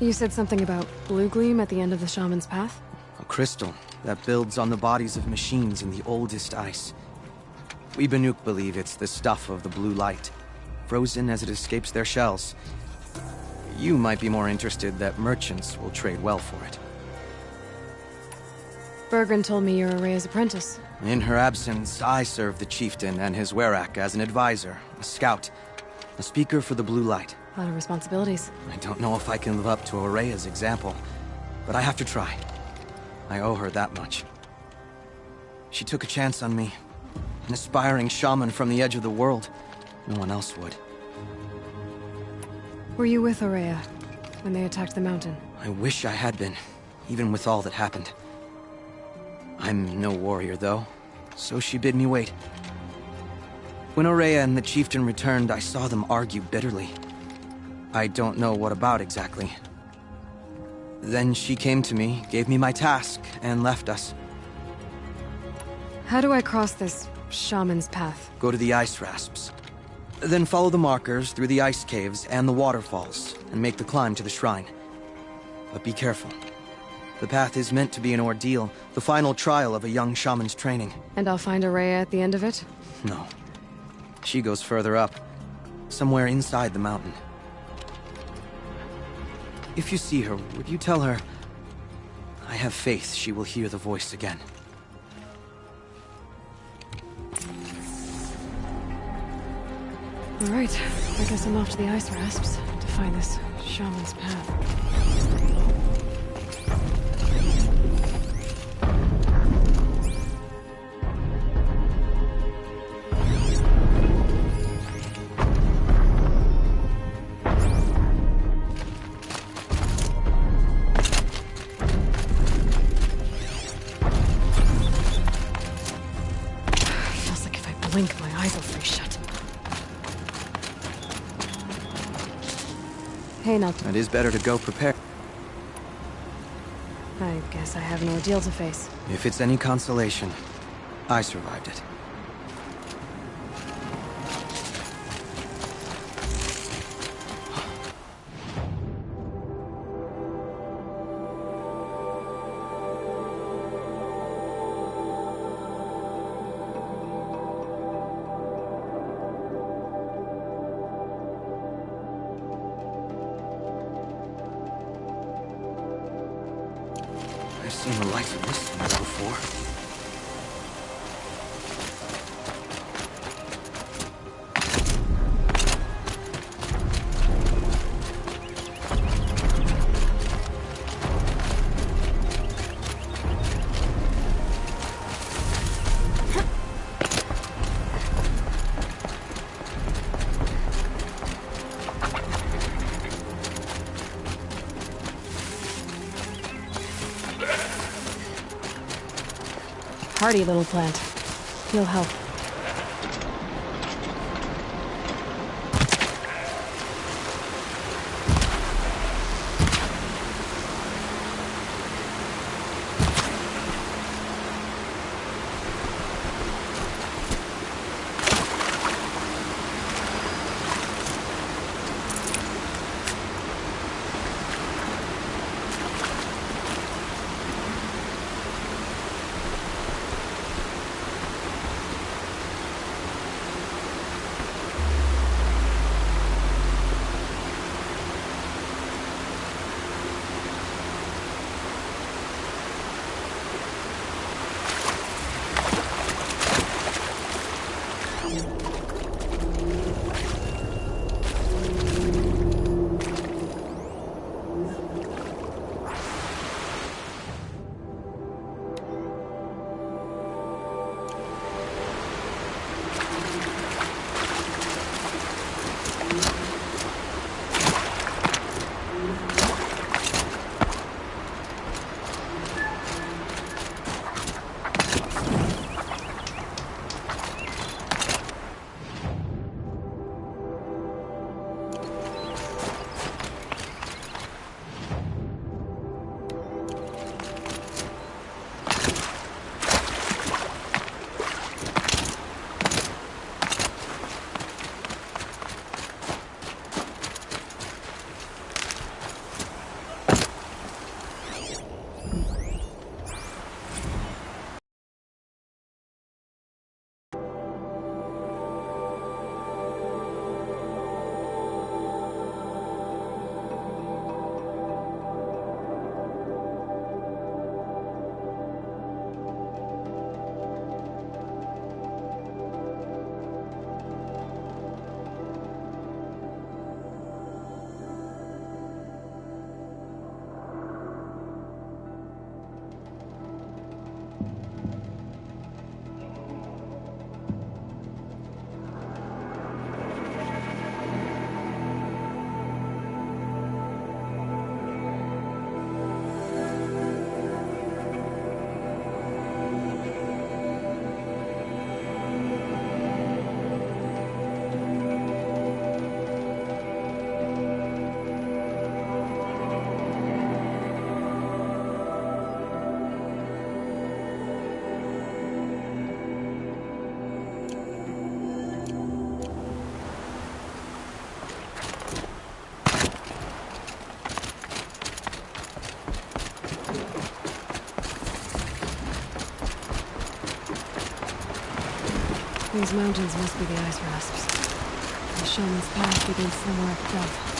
You said something about blue gleam at the end of the Shaman's Path? A crystal that builds on the bodies of machines in the oldest ice. We Banuk believe it's the stuff of the blue light, frozen as it escapes their shells. You might be more interested that merchants will trade well for it. Bergren told me you're Ourea's apprentice. In her absence, I serve the chieftain and his werak as an advisor, a scout, a speaker for the blue light. A lot of responsibilities. I don't know if I can live up to Ourea's example, but I have to try. I owe her that much. She took a chance on me. An aspiring shaman from the edge of the world. No one else would. Were you with Ourea when they attacked the mountain? I wish I had been, even with all that happened. I'm no warrior, though, so she bid me wait. When Ourea and the chieftain returned, I saw them argue bitterly. I don't know what about exactly. Then she came to me, gave me my task, and left us. How do I cross this Shaman's Path? Go to the Ice Rasps. Then follow the markers through the ice caves and the waterfalls, and make the climb to the shrine. But be careful. The path is meant to be an ordeal, the final trial of a young shaman's training. And I'll find Ourea at the end of it? No. She goes further up, somewhere inside the mountain. If you see her, would you tell her, I have faith she will hear the voice again. All right, I guess I'm off to the Ice Rasps to find this Shaman's Path. Blink, my eyes will freeze shut. Hey, now. It is better to go prepared. I guess I have an ordeal to face. If it's any consolation, I survived it. I've seen the likes of this somewhere before. Hardy little plant. He'll help. These mountains must be the ice rasps. The shaman's path begins somewhere up above.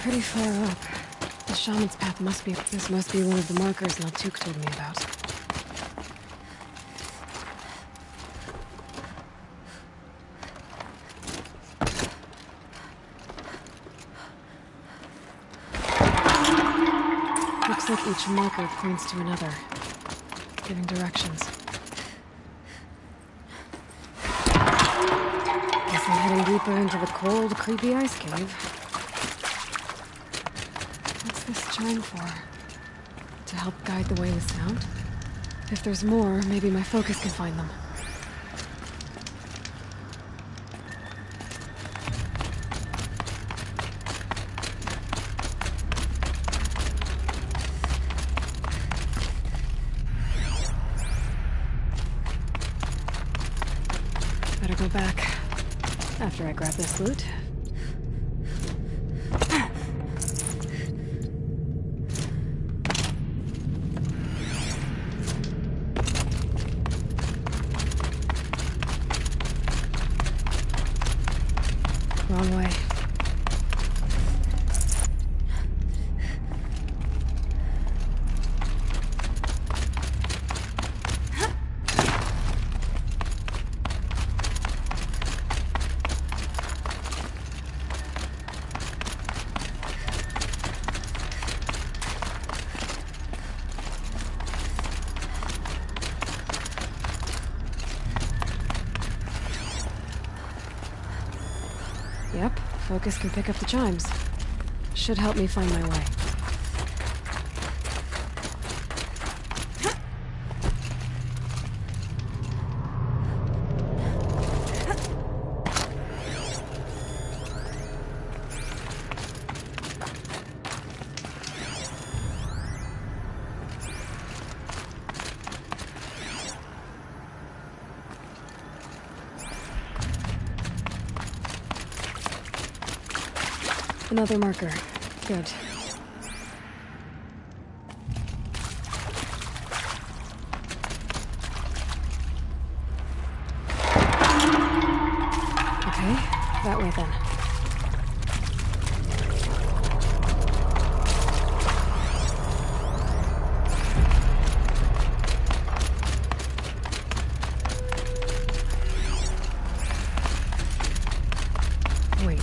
Pretty far up. The shaman's path must be... This must be one of the markers Naltuk told me about. Looks like each marker points to another, giving directions. Guess I'm heading deeper into the cold, creepy ice cave. This chime for? To help guide the way with sound? If there's more, maybe my focus can find them. Better go back after I grab this loot. wrong way. Yep, focus can pick up the chimes. Should help me find my way. Another marker. Good. Okay, that way then. Wait.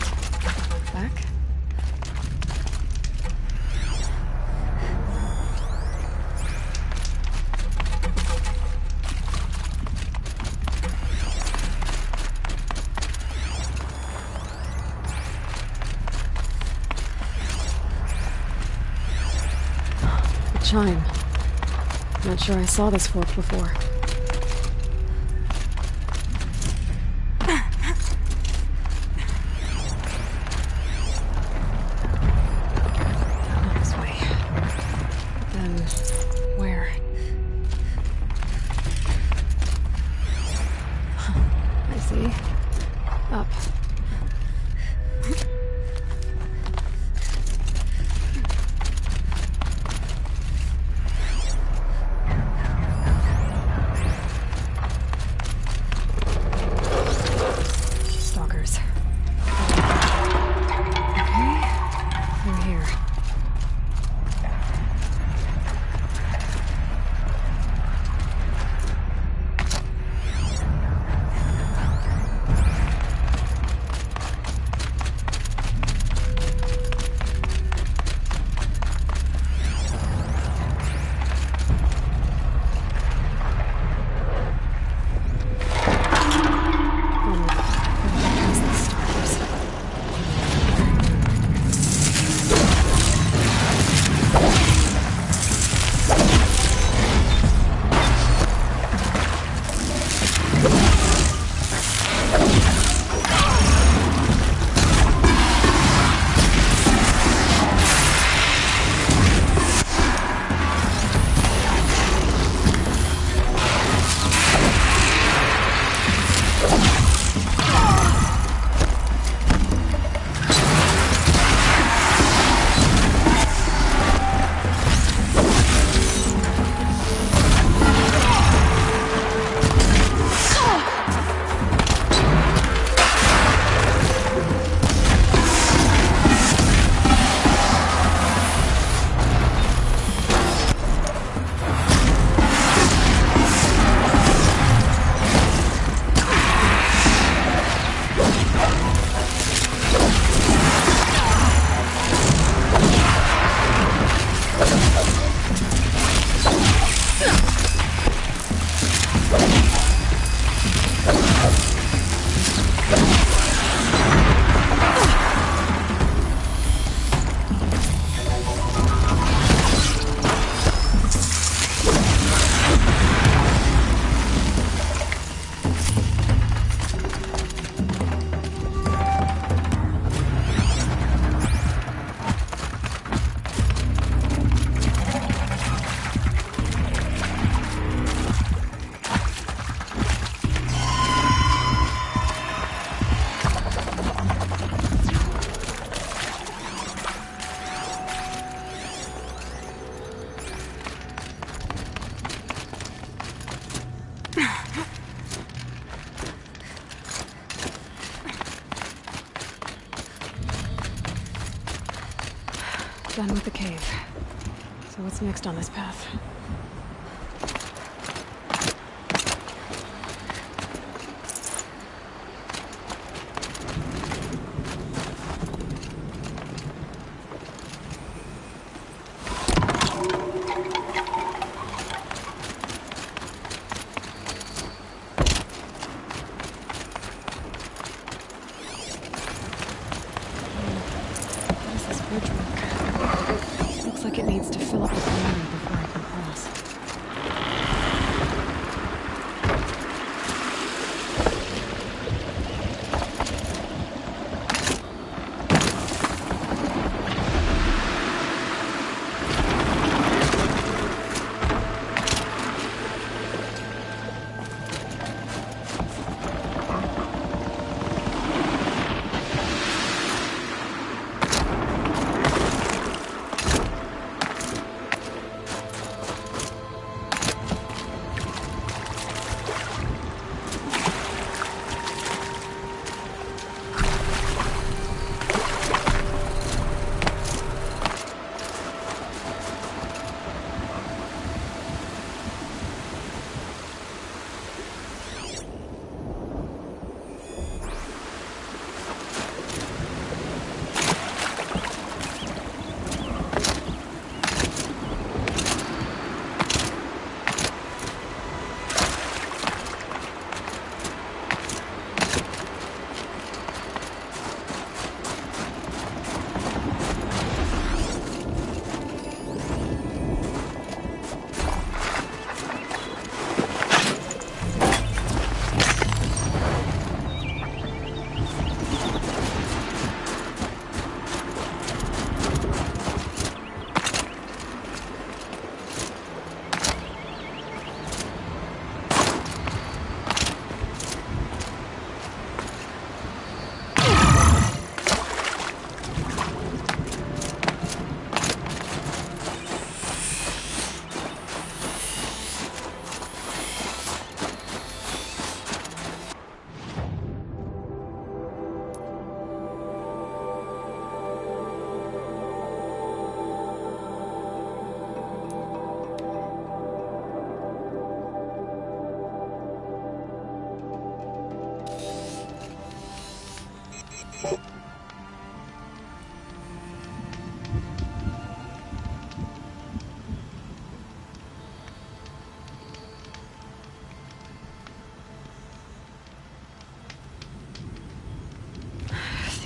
Back? Chime. Not sure I saw this fork before. Not this way. Then where? I see. Up. Done with the cave. So what's next on this path? Looks like it needs to fill up with water before I can cross.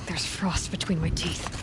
There's frost between my teeth.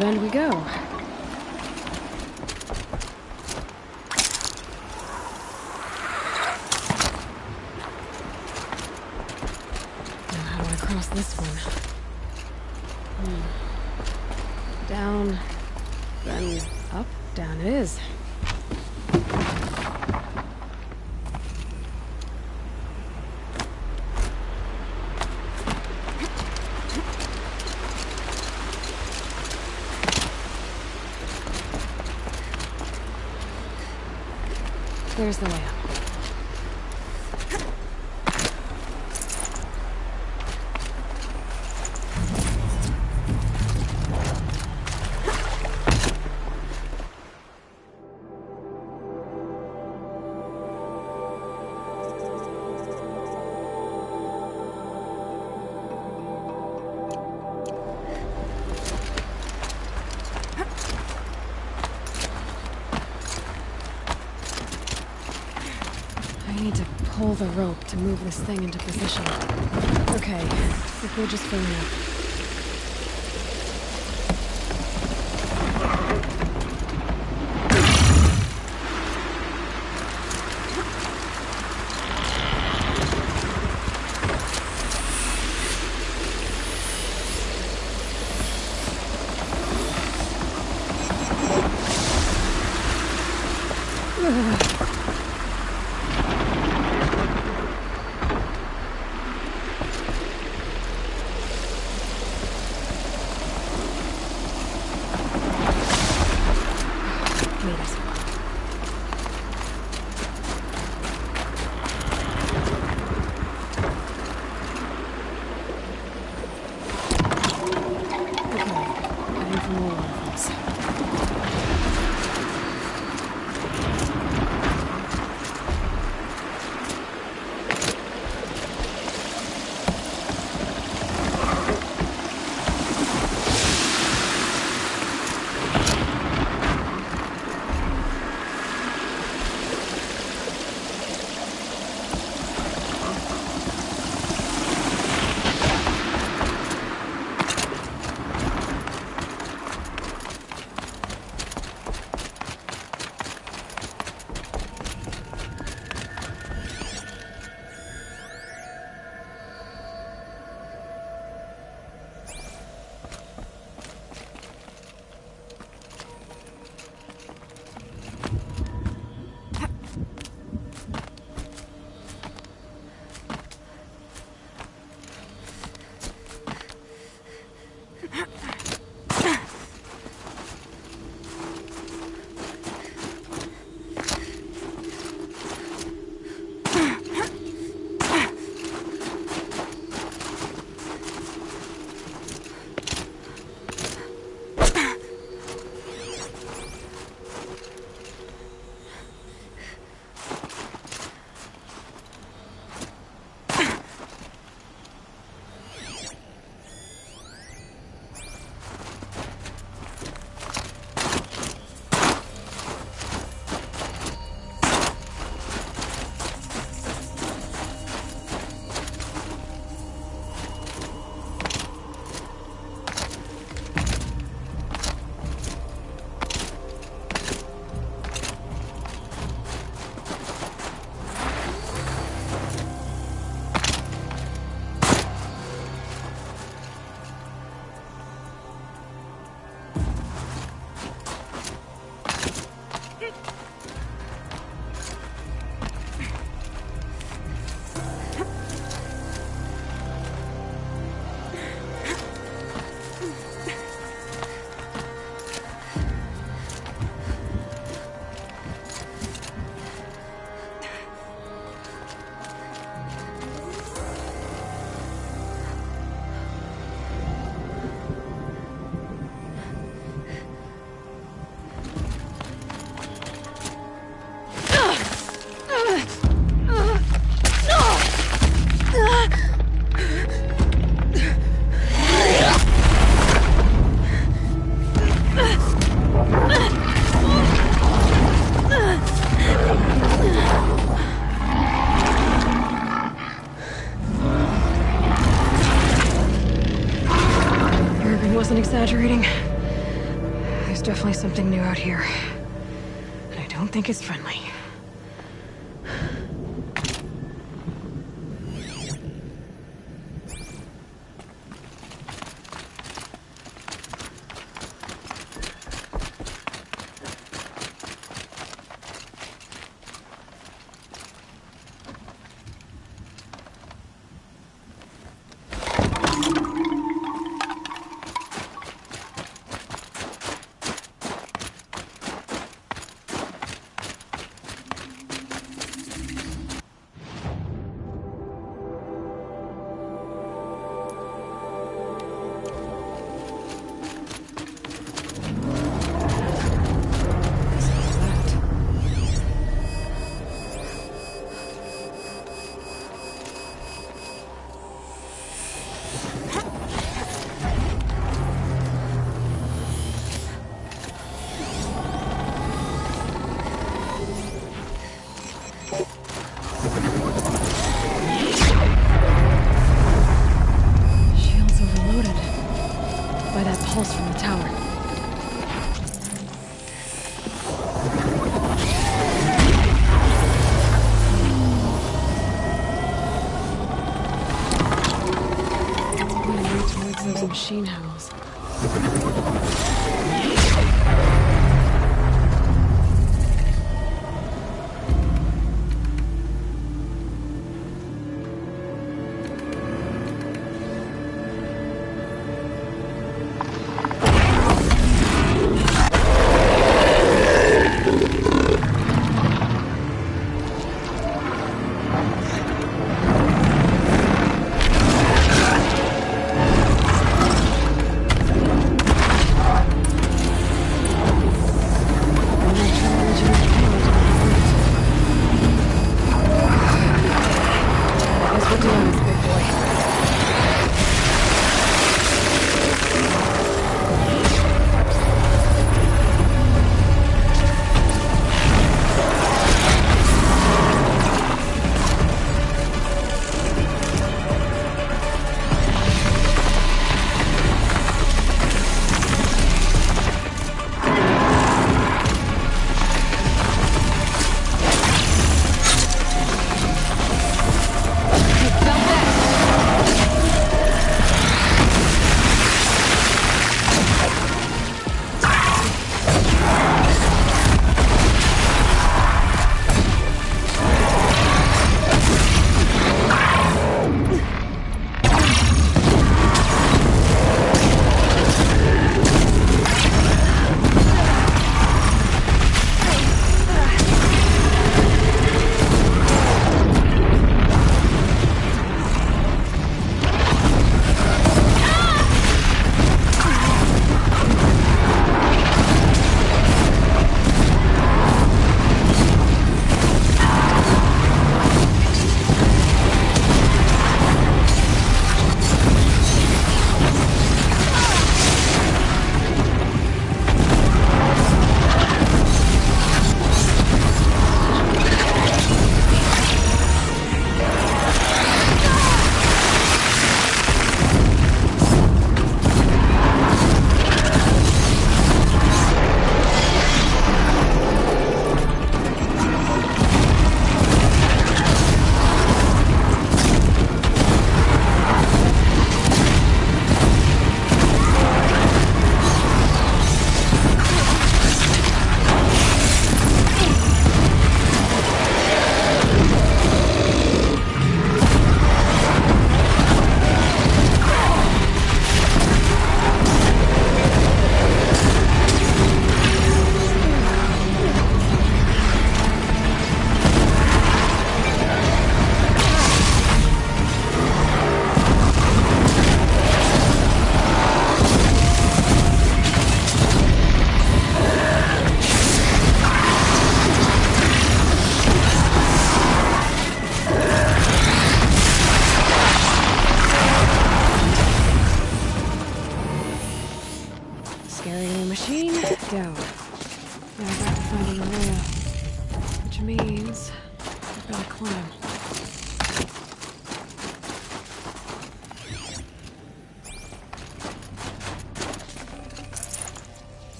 Around we go. Now how do I cross this one? Down, then up, down it is. There's the way up. I need to pull the rope to move this thing into position. Okay, the bridge is filling up. exaggerating. There's definitely something new out here. And I don't think it's friendly. Pulse from the tower. It's pointing right towards those machine howls.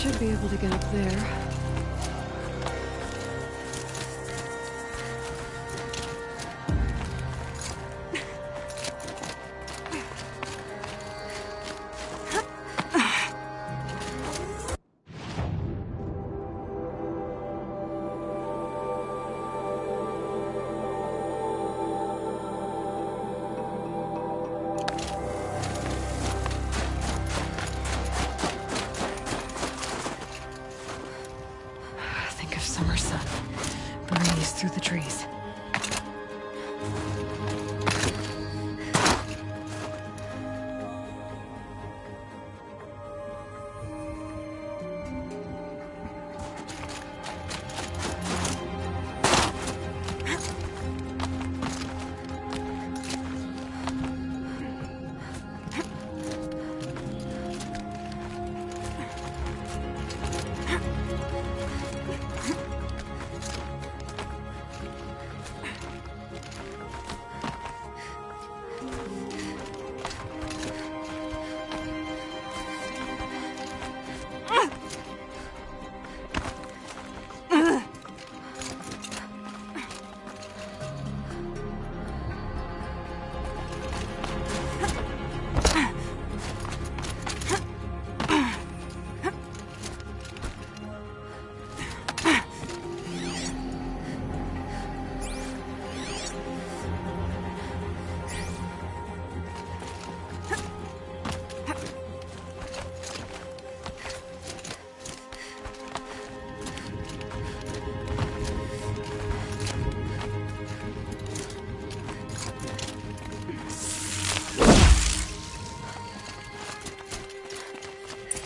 should be able to get up there. Summer sun, breeze through the trees.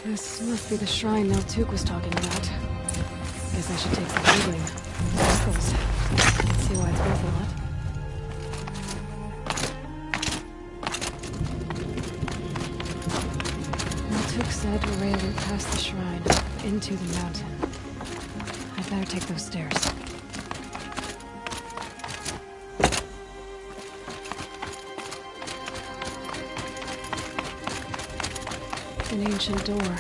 This must be the shrine Neltuk was talking about. Guess I should take some googling. Circles. Let's see why it's worth a lot. Neltuk said a rail route past the shrine, into the mountain. I'd better take those stairs. An ancient door.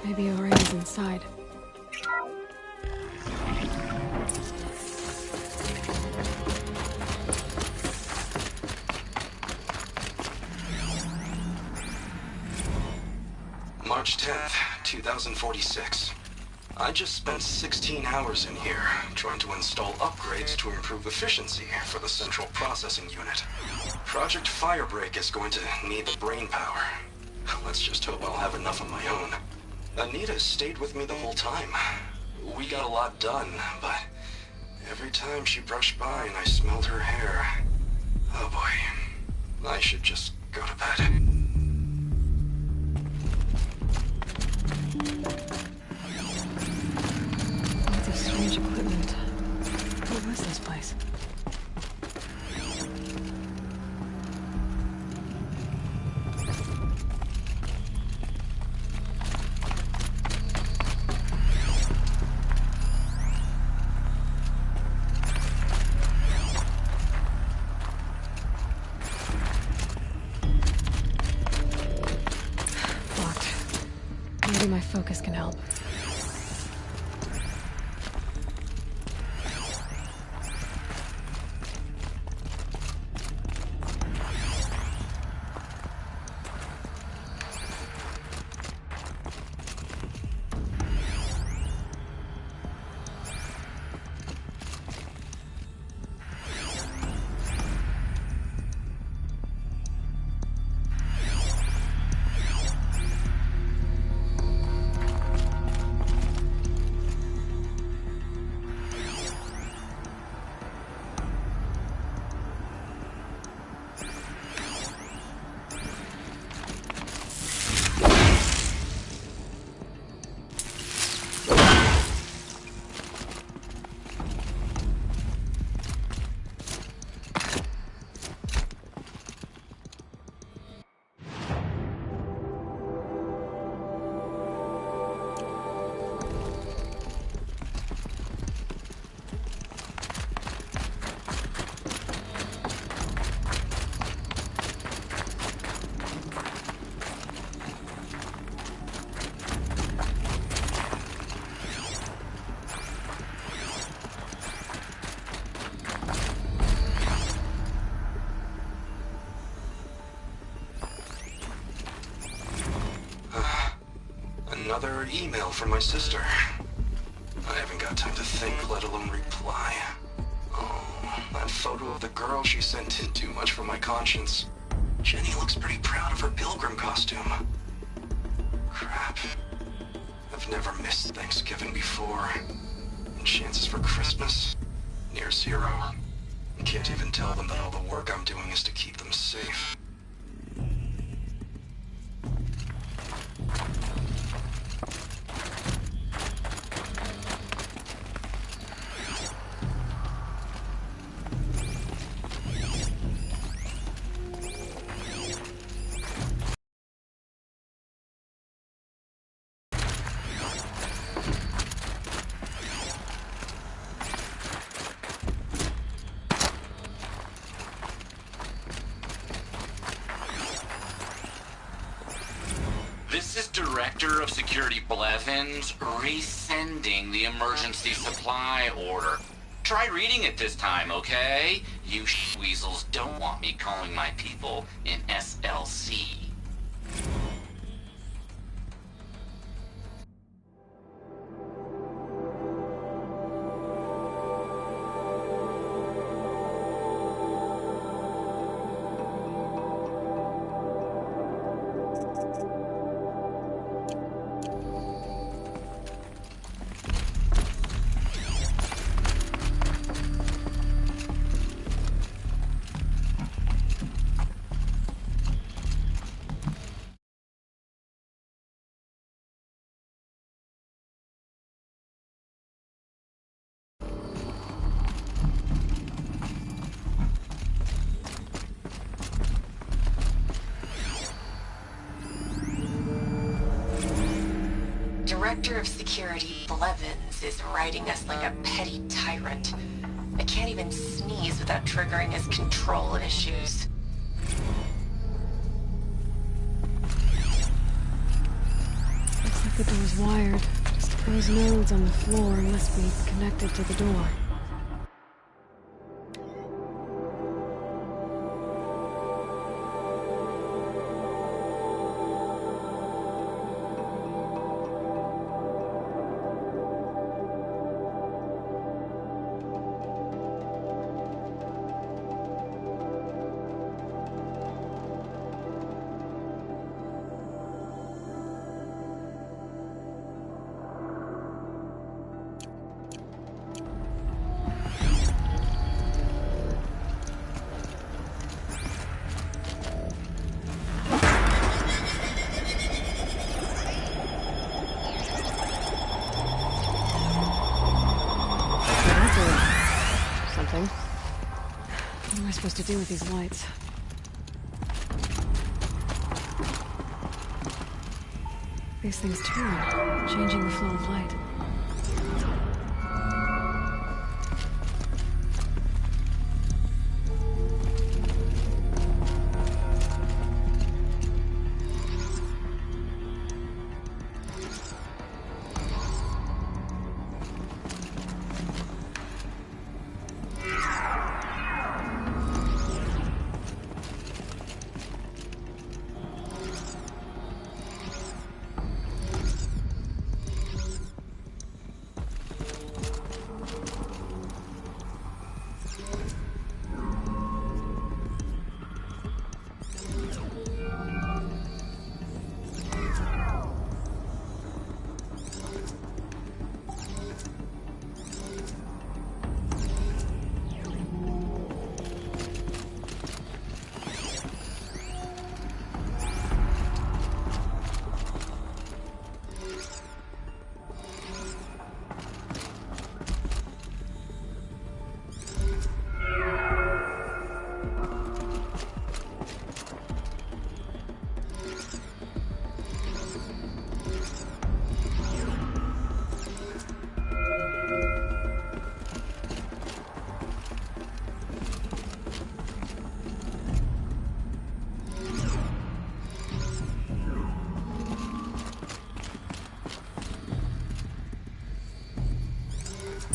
Maybe Ori's inside. March 10th, 2046. I just spent 16 hours in here, trying to install upgrades to improve efficiency for the central processing unit. Project Firebreak is going to need the brain power. Let's just hope I'll have enough of my own. Anita stayed with me the whole time. We got a lot done, but every time she brushed by and I smelled her hair... Oh boy. I should just go to bed. Lots of strange equipment. What was this place? Maybe my focus can help. Another email from my sister. I haven't got time to think, let alone reply. Oh, that photo of the girl she sent did too much for my conscience. Jenny looks pretty proud of her pilgrim costume. Crap. I've never missed Thanksgiving before. And chances for Christmas? Near zero. I can't even tell them that all the work I'm doing is to keep them safe. This is Director of Security Blevins resending the emergency supply order. Try reading it this time, okay? You weasels don't want me calling my people in SLC. Director of Security Blevins is riding us like a petty tyrant. I can't even sneeze without triggering his control issues. Looks like the door's wired. Just those nodes on the floor must be connected to the door. What am I supposed to do with these lights? These things turn, changing the flow of light.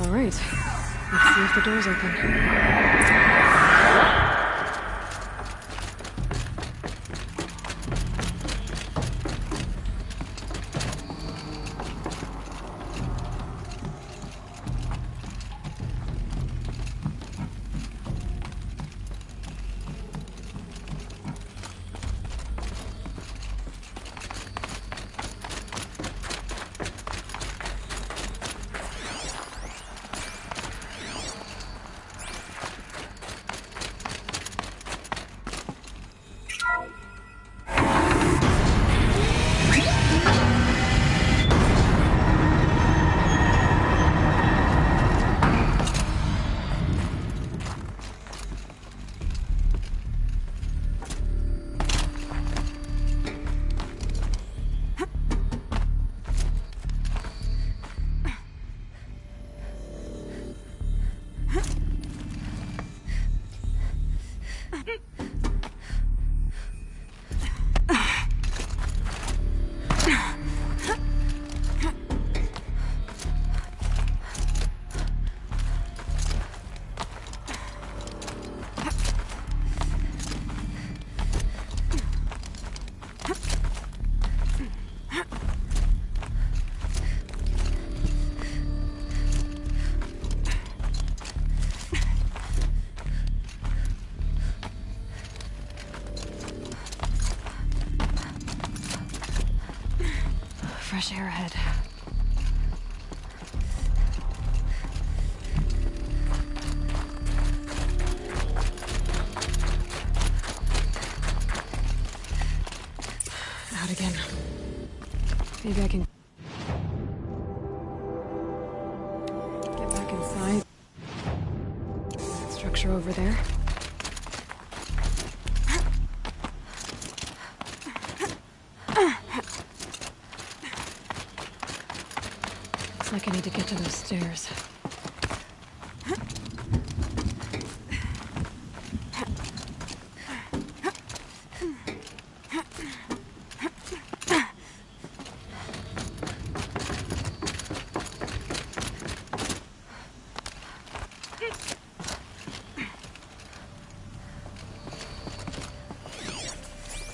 All right, let's see if the door's open. fresh air ahead. Out again. Maybe I can get back inside. That structure over there. Looks like I need to get to those stairs.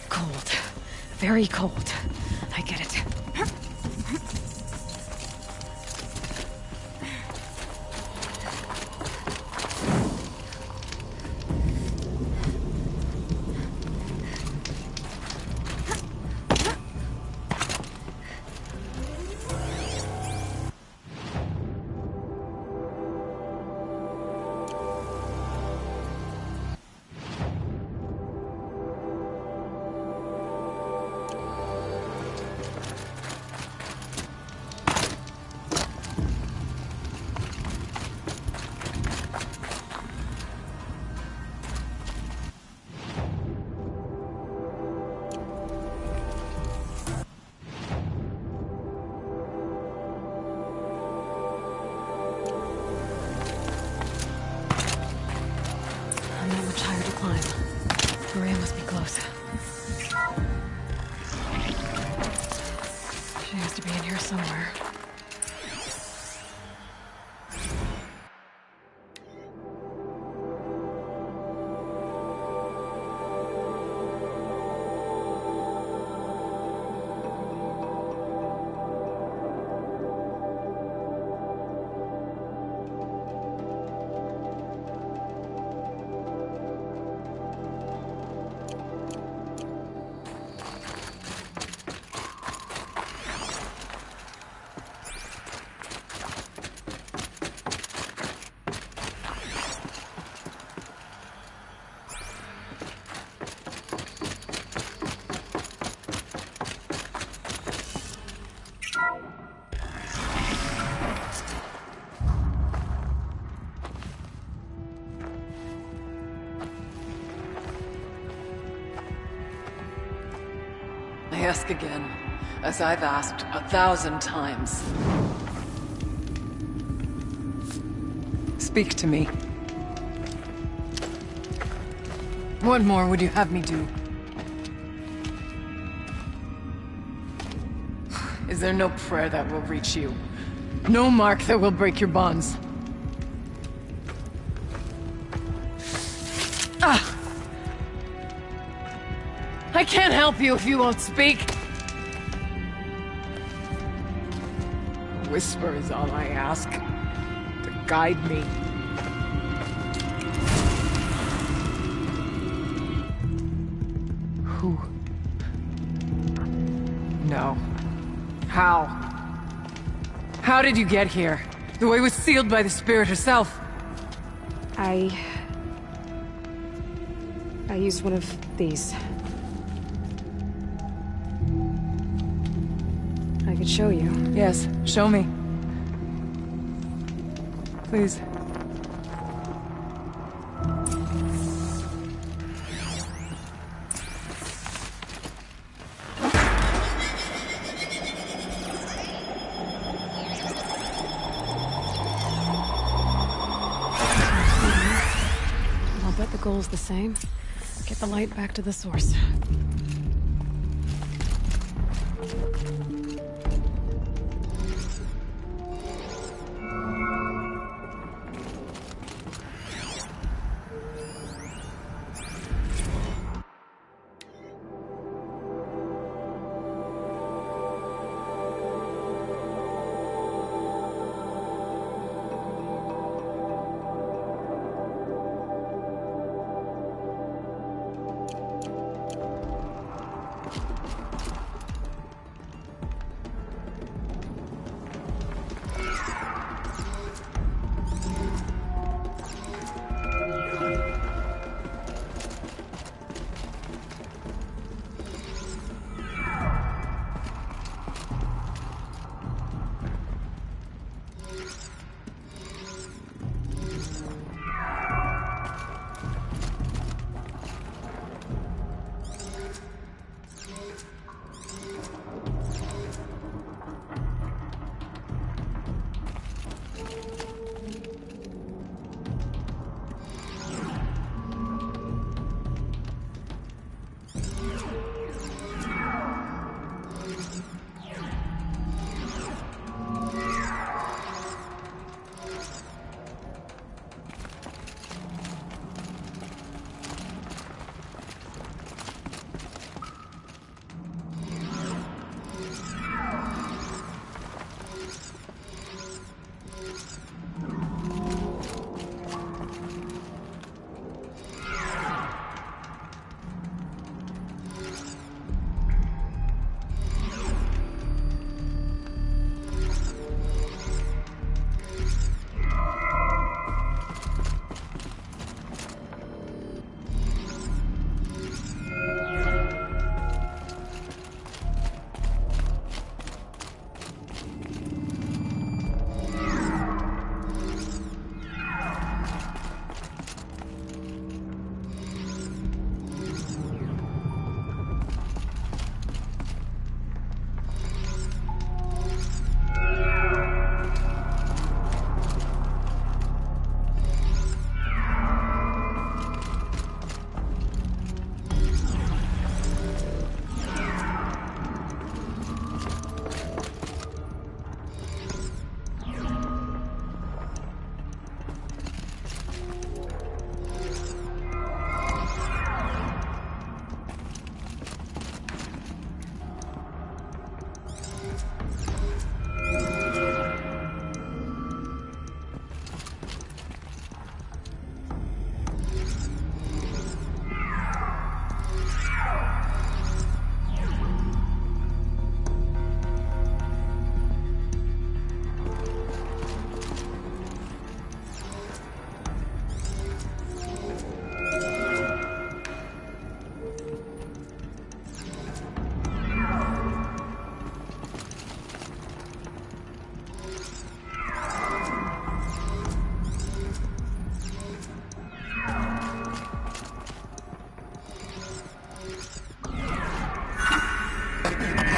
Cold. Very cold. I get it. Not much higher to climb. Maria must be close. She has to be in here somewhere. I ask again, as I've asked 1,000 times. Speak to me. What more would you have me do? Is there no prayer that will reach you? No mark that will break your bonds? Ah! I can't help you if you won't speak. A whisper is all I ask. To guide me. Who? No. How? How did you get here? The way was sealed by the Spirit herself. I used one of these. I could show you. Yes, show me. Please. I'll bet the goal's the same. Get the light back to the source.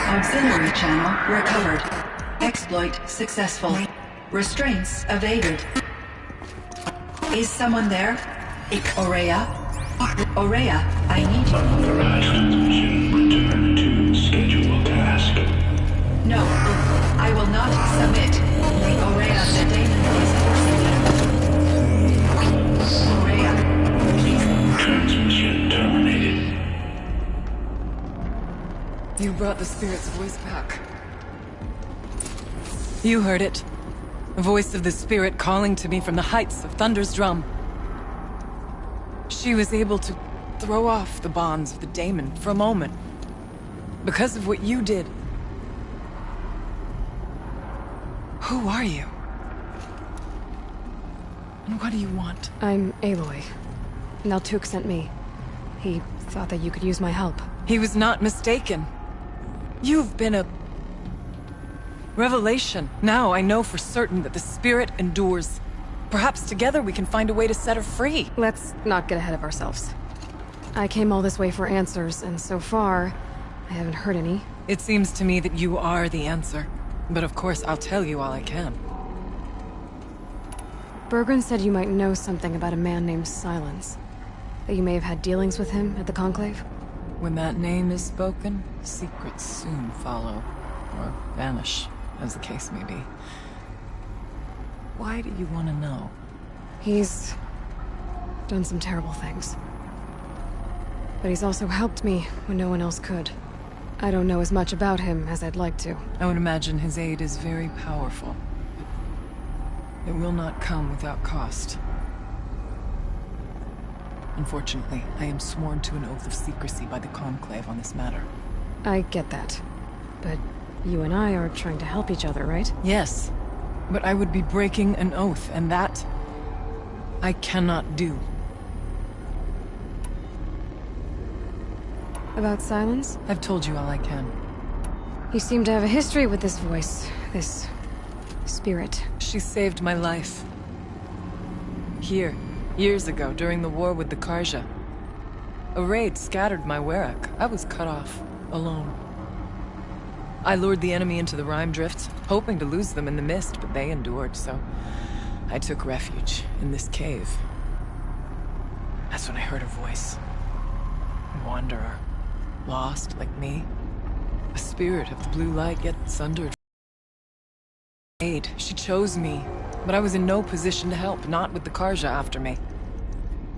Auxiliary channel recovered. Exploit successful. Restraints evaded. Is someone there? Aurea? Aurea, I need you. Authorized transmission. Return to scheduled task. No, I will not submit. Aurea, the daemon is forcing me. Aurea, please. Transmission terminated. You brought the spirit's voice back. You heard it. The voice of the spirit calling to me from the heights of Thunder's Drum. She was able to throw off the bonds of the daemon for a moment. Because of what you did. Who are you? And what do you want? I'm Aloy. Naltuk sent me. He thought that you could use my help. He was not mistaken. You've been a revelation. Now I know for certain that the spirit endures. Perhaps together we can find a way to set her free. Let's not get ahead of ourselves. I came all this way for answers, and so far, I haven't heard any. It seems to me that you are the answer. But of course, I'll tell you all I can. Bergren said you might know something about a man named Silence. That you may have had dealings with him at the Conclave? When that name is spoken, secrets soon follow. Or vanish, as the case may be. Why do you want to know? He's done some terrible things. But he's also helped me when no one else could. I don't know as much about him as I'd like to. I would imagine his aid is very powerful. It will not come without cost. Unfortunately, I am sworn to an oath of secrecy by the Conclave on this matter. I get that. But you and I are trying to help each other, right? Yes. But I would be breaking an oath, and that I cannot do. About Silence? I've told you all I can. You seem to have a history with this voice, this spirit. She saved my life. Here, years ago, during the war with the Karja. A raid scattered my Werak. I was cut off, alone. I lured the enemy into the Rime Drifts, hoping to lose them in the mist, but they endured, so I took refuge in this cave. That's when I heard her voice. A wanderer. Lost, like me. A spirit of the blue light, yet sundered. Aid. She chose me, but I was in no position to help, not with the Karja after me.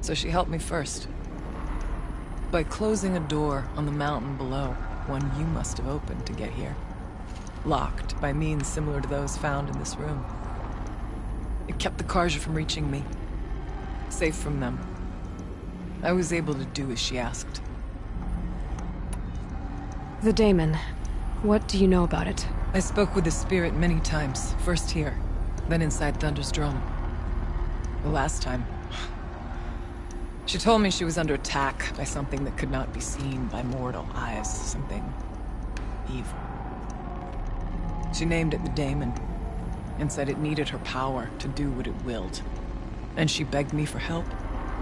So she helped me first. By closing a door on the mountain below, one you must have opened to get here. Locked by means similar to those found in this room. It kept the Karja from reaching me. Safe from them. I was able to do as she asked. The daemon. What do you know about it? I spoke with the spirit many times. First here, then inside Thunder's Drum. The last time... She told me she was under attack by something that could not be seen by mortal eyes. Something evil. She named it the daemon, and said it needed her power to do what it willed. And she begged me for help,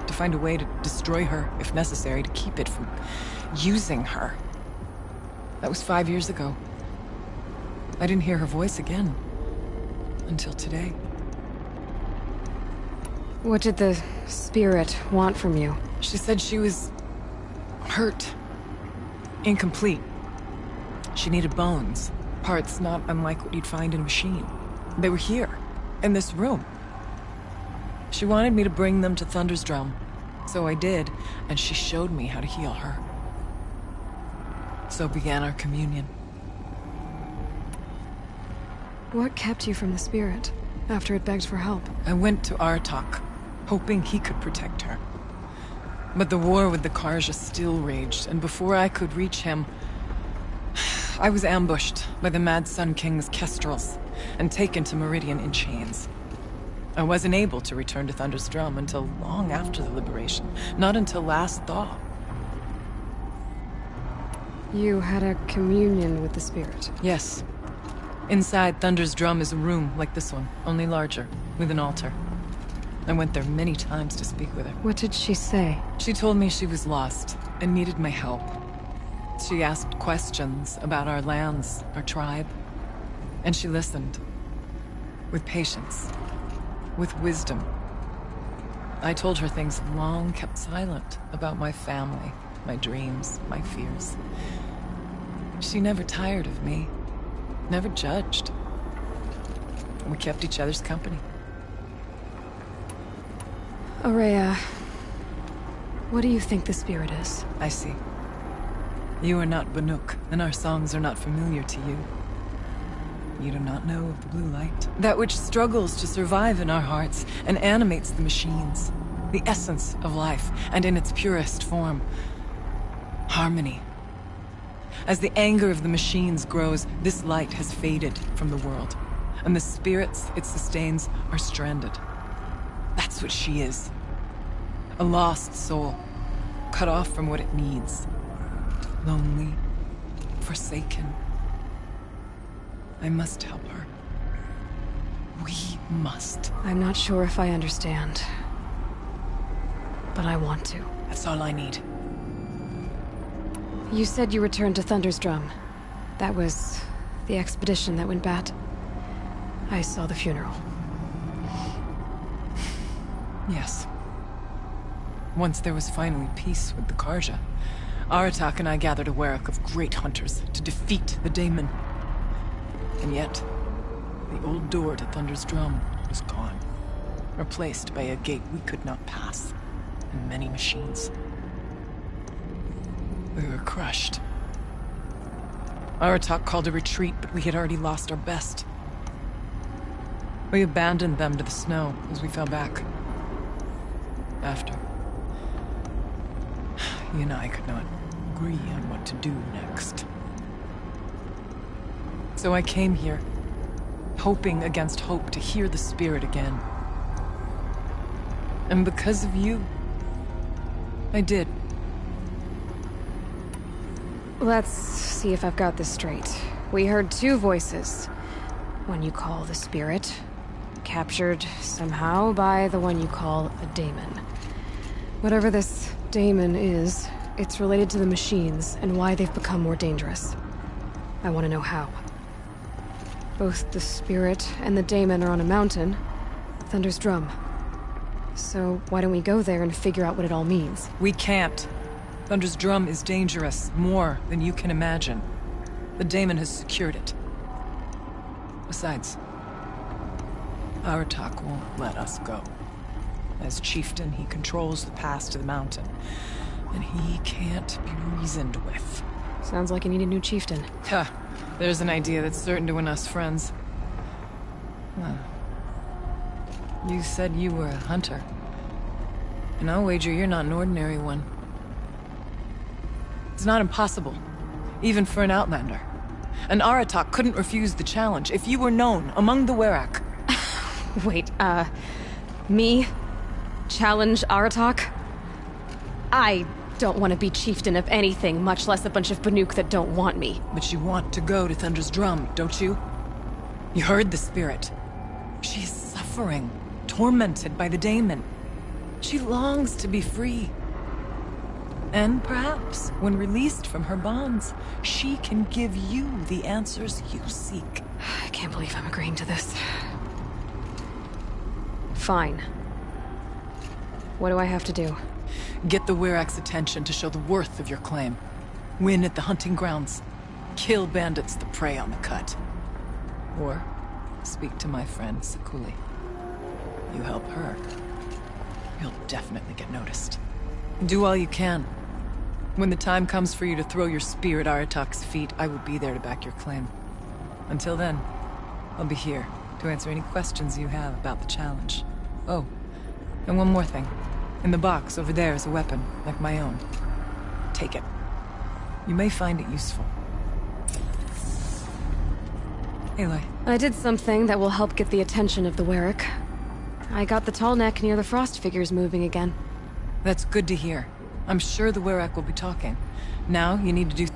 to find a way to destroy her, if necessary, to keep it from using her. That was 5 years ago. I didn't hear her voice again. Until today. What did the spirit want from you? She said she was... hurt. Incomplete. She needed bones. Parts not unlike what you'd find in a machine. They were here. In this room. She wanted me to bring them to Thunder's Drum. So I did, and she showed me how to heal her. So began our communion. What kept you from the spirit, after it begged for help? I went to Artok, hoping he could protect her. But the war with the Karja still raged, and before I could reach him, I was ambushed by the Mad Sun King's Kestrels, and taken to Meridian in chains. I wasn't able to return to Thunder's Drum until long after the liberation, not until last thaw. You had a communion with the spirit? Yes. Inside Thunder's Drum is a room like this one, only larger, with an altar. I went there many times to speak with her. What did she say? She told me she was lost, and needed my help. She asked questions about our lands, our tribe, and she listened. With patience. With wisdom. I told her things long kept silent about my family, my dreams, my fears. She never tired of me, never judged. We kept each other's company. Ourea, what do you think the spirit is? I see. You are not Banuk, and our songs are not familiar to you. You do not know of the blue light. That which struggles to survive in our hearts and animates the machines. The essence of life, and in its purest form. Harmony. As the anger of the machines grows, this light has faded from the world, and the spirits it sustains are stranded. That's what she is. A lost soul, cut off from what it needs. Lonely, forsaken. I must help her. We must. I'm not sure if I understand, but I want to. That's all I need. You said you returned to Thunder's Drum. That was the expedition that went bad. I saw the funeral. Yes. Once there was finally peace with the Carja, Aratak and I gathered a Werak of great hunters to defeat the Daemon. And yet, the old door to Thunder's Drum was gone, replaced by a gate we could not pass, and many machines. We were crushed. Aratak called a retreat, but we had already lost our best. We abandoned them to the snow as we fell back. After. He and I could not agree on what to do next. So I came here, hoping against hope to hear the spirit again. And because of you, I did. Let's see if I've got this straight. We heard two voices. One you call the spirit, captured somehow by the one you call a daemon. Whatever this daemon is, it's related to the machines and why they've become more dangerous. I want to know how. Both the spirit and the daemon are on a mountain, Thunder's Drum. So why don't we go there and figure out what it all means? We can't. Thunder's Drum is dangerous, more than you can imagine. The daemon has secured it. Besides, Aratak won't let us go. As chieftain, he controls the pass to the mountain, and he can't be reasoned with. Sounds like you need a new chieftain. Huh. There's an idea that's certain to win us friends. Well, you said you were a hunter. And I'll wager you're not an ordinary one. It's not impossible, even for an outlander. And Aratak couldn't refuse the challenge if you were known among the Werak. Wait, me? Challenge Aratak? I don't want to be chieftain of anything, much less a bunch of Banuk that don't want me. But you want to go to Thunder's Drum, don't you? You heard the spirit. She is suffering, tormented by the daemon. She longs to be free. And perhaps, when released from her bonds, she can give you the answers you seek. I can't believe I'm agreeing to this. Fine. What do I have to do? Get the Werak's attention to show the worth of your claim. Win at the hunting grounds. Kill bandits that prey on the cut. Or speak to my friend Sekuli. You help her, you'll definitely get noticed. Do all you can. When the time comes for you to throw your spear at Aratak's feet, I will be there to back your claim. Until then, I'll be here to answer any questions you have about the challenge. Oh, and one more thing. In the box over there is a weapon, like my own. Take it. You may find it useful. Aloy. I did something that will help get the attention of the Werak. I got the tall neck near the frost figures moving again. That's good to hear. I'm sure the Werak will be talking. Now, you need to do...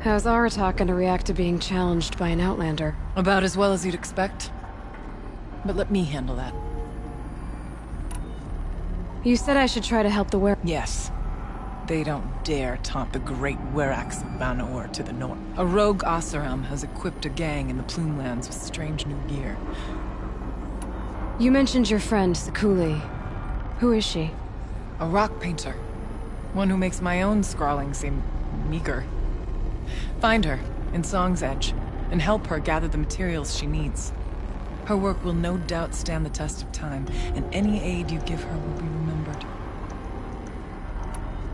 How's Aratak gonna react to being challenged by an outlander? About as well as you'd expect. But let me handle that. You said I should try to help the Werak. Yes. They don't dare taunt the great Werax of Banor to the north. A rogue Oseram has equipped a gang in the Plumelands with strange new gear. You mentioned your friend, Sekuli. Who is she? A rock painter. One who makes my own scrawling seem meager. Find her in Song's Edge and help her gather the materials she needs. Her work will no doubt stand the test of time, and any aid you give her will be remembered.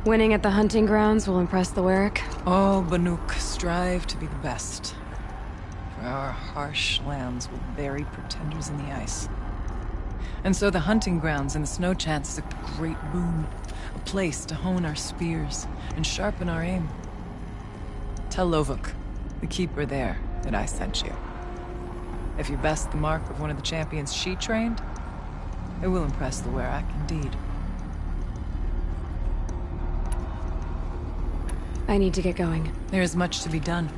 Winning at the hunting grounds will impress the Werak? All Banuk strive to be the best. For our harsh lands will bury pretenders in the ice. And so the hunting grounds and the snow chance is a great boon. A place to hone our spears and sharpen our aim. Tell Lovuk, the keeper there, that I sent you. If you best the mark of one of the champions she trained, it will impress the Werak indeed. I need to get going. There is much to be done.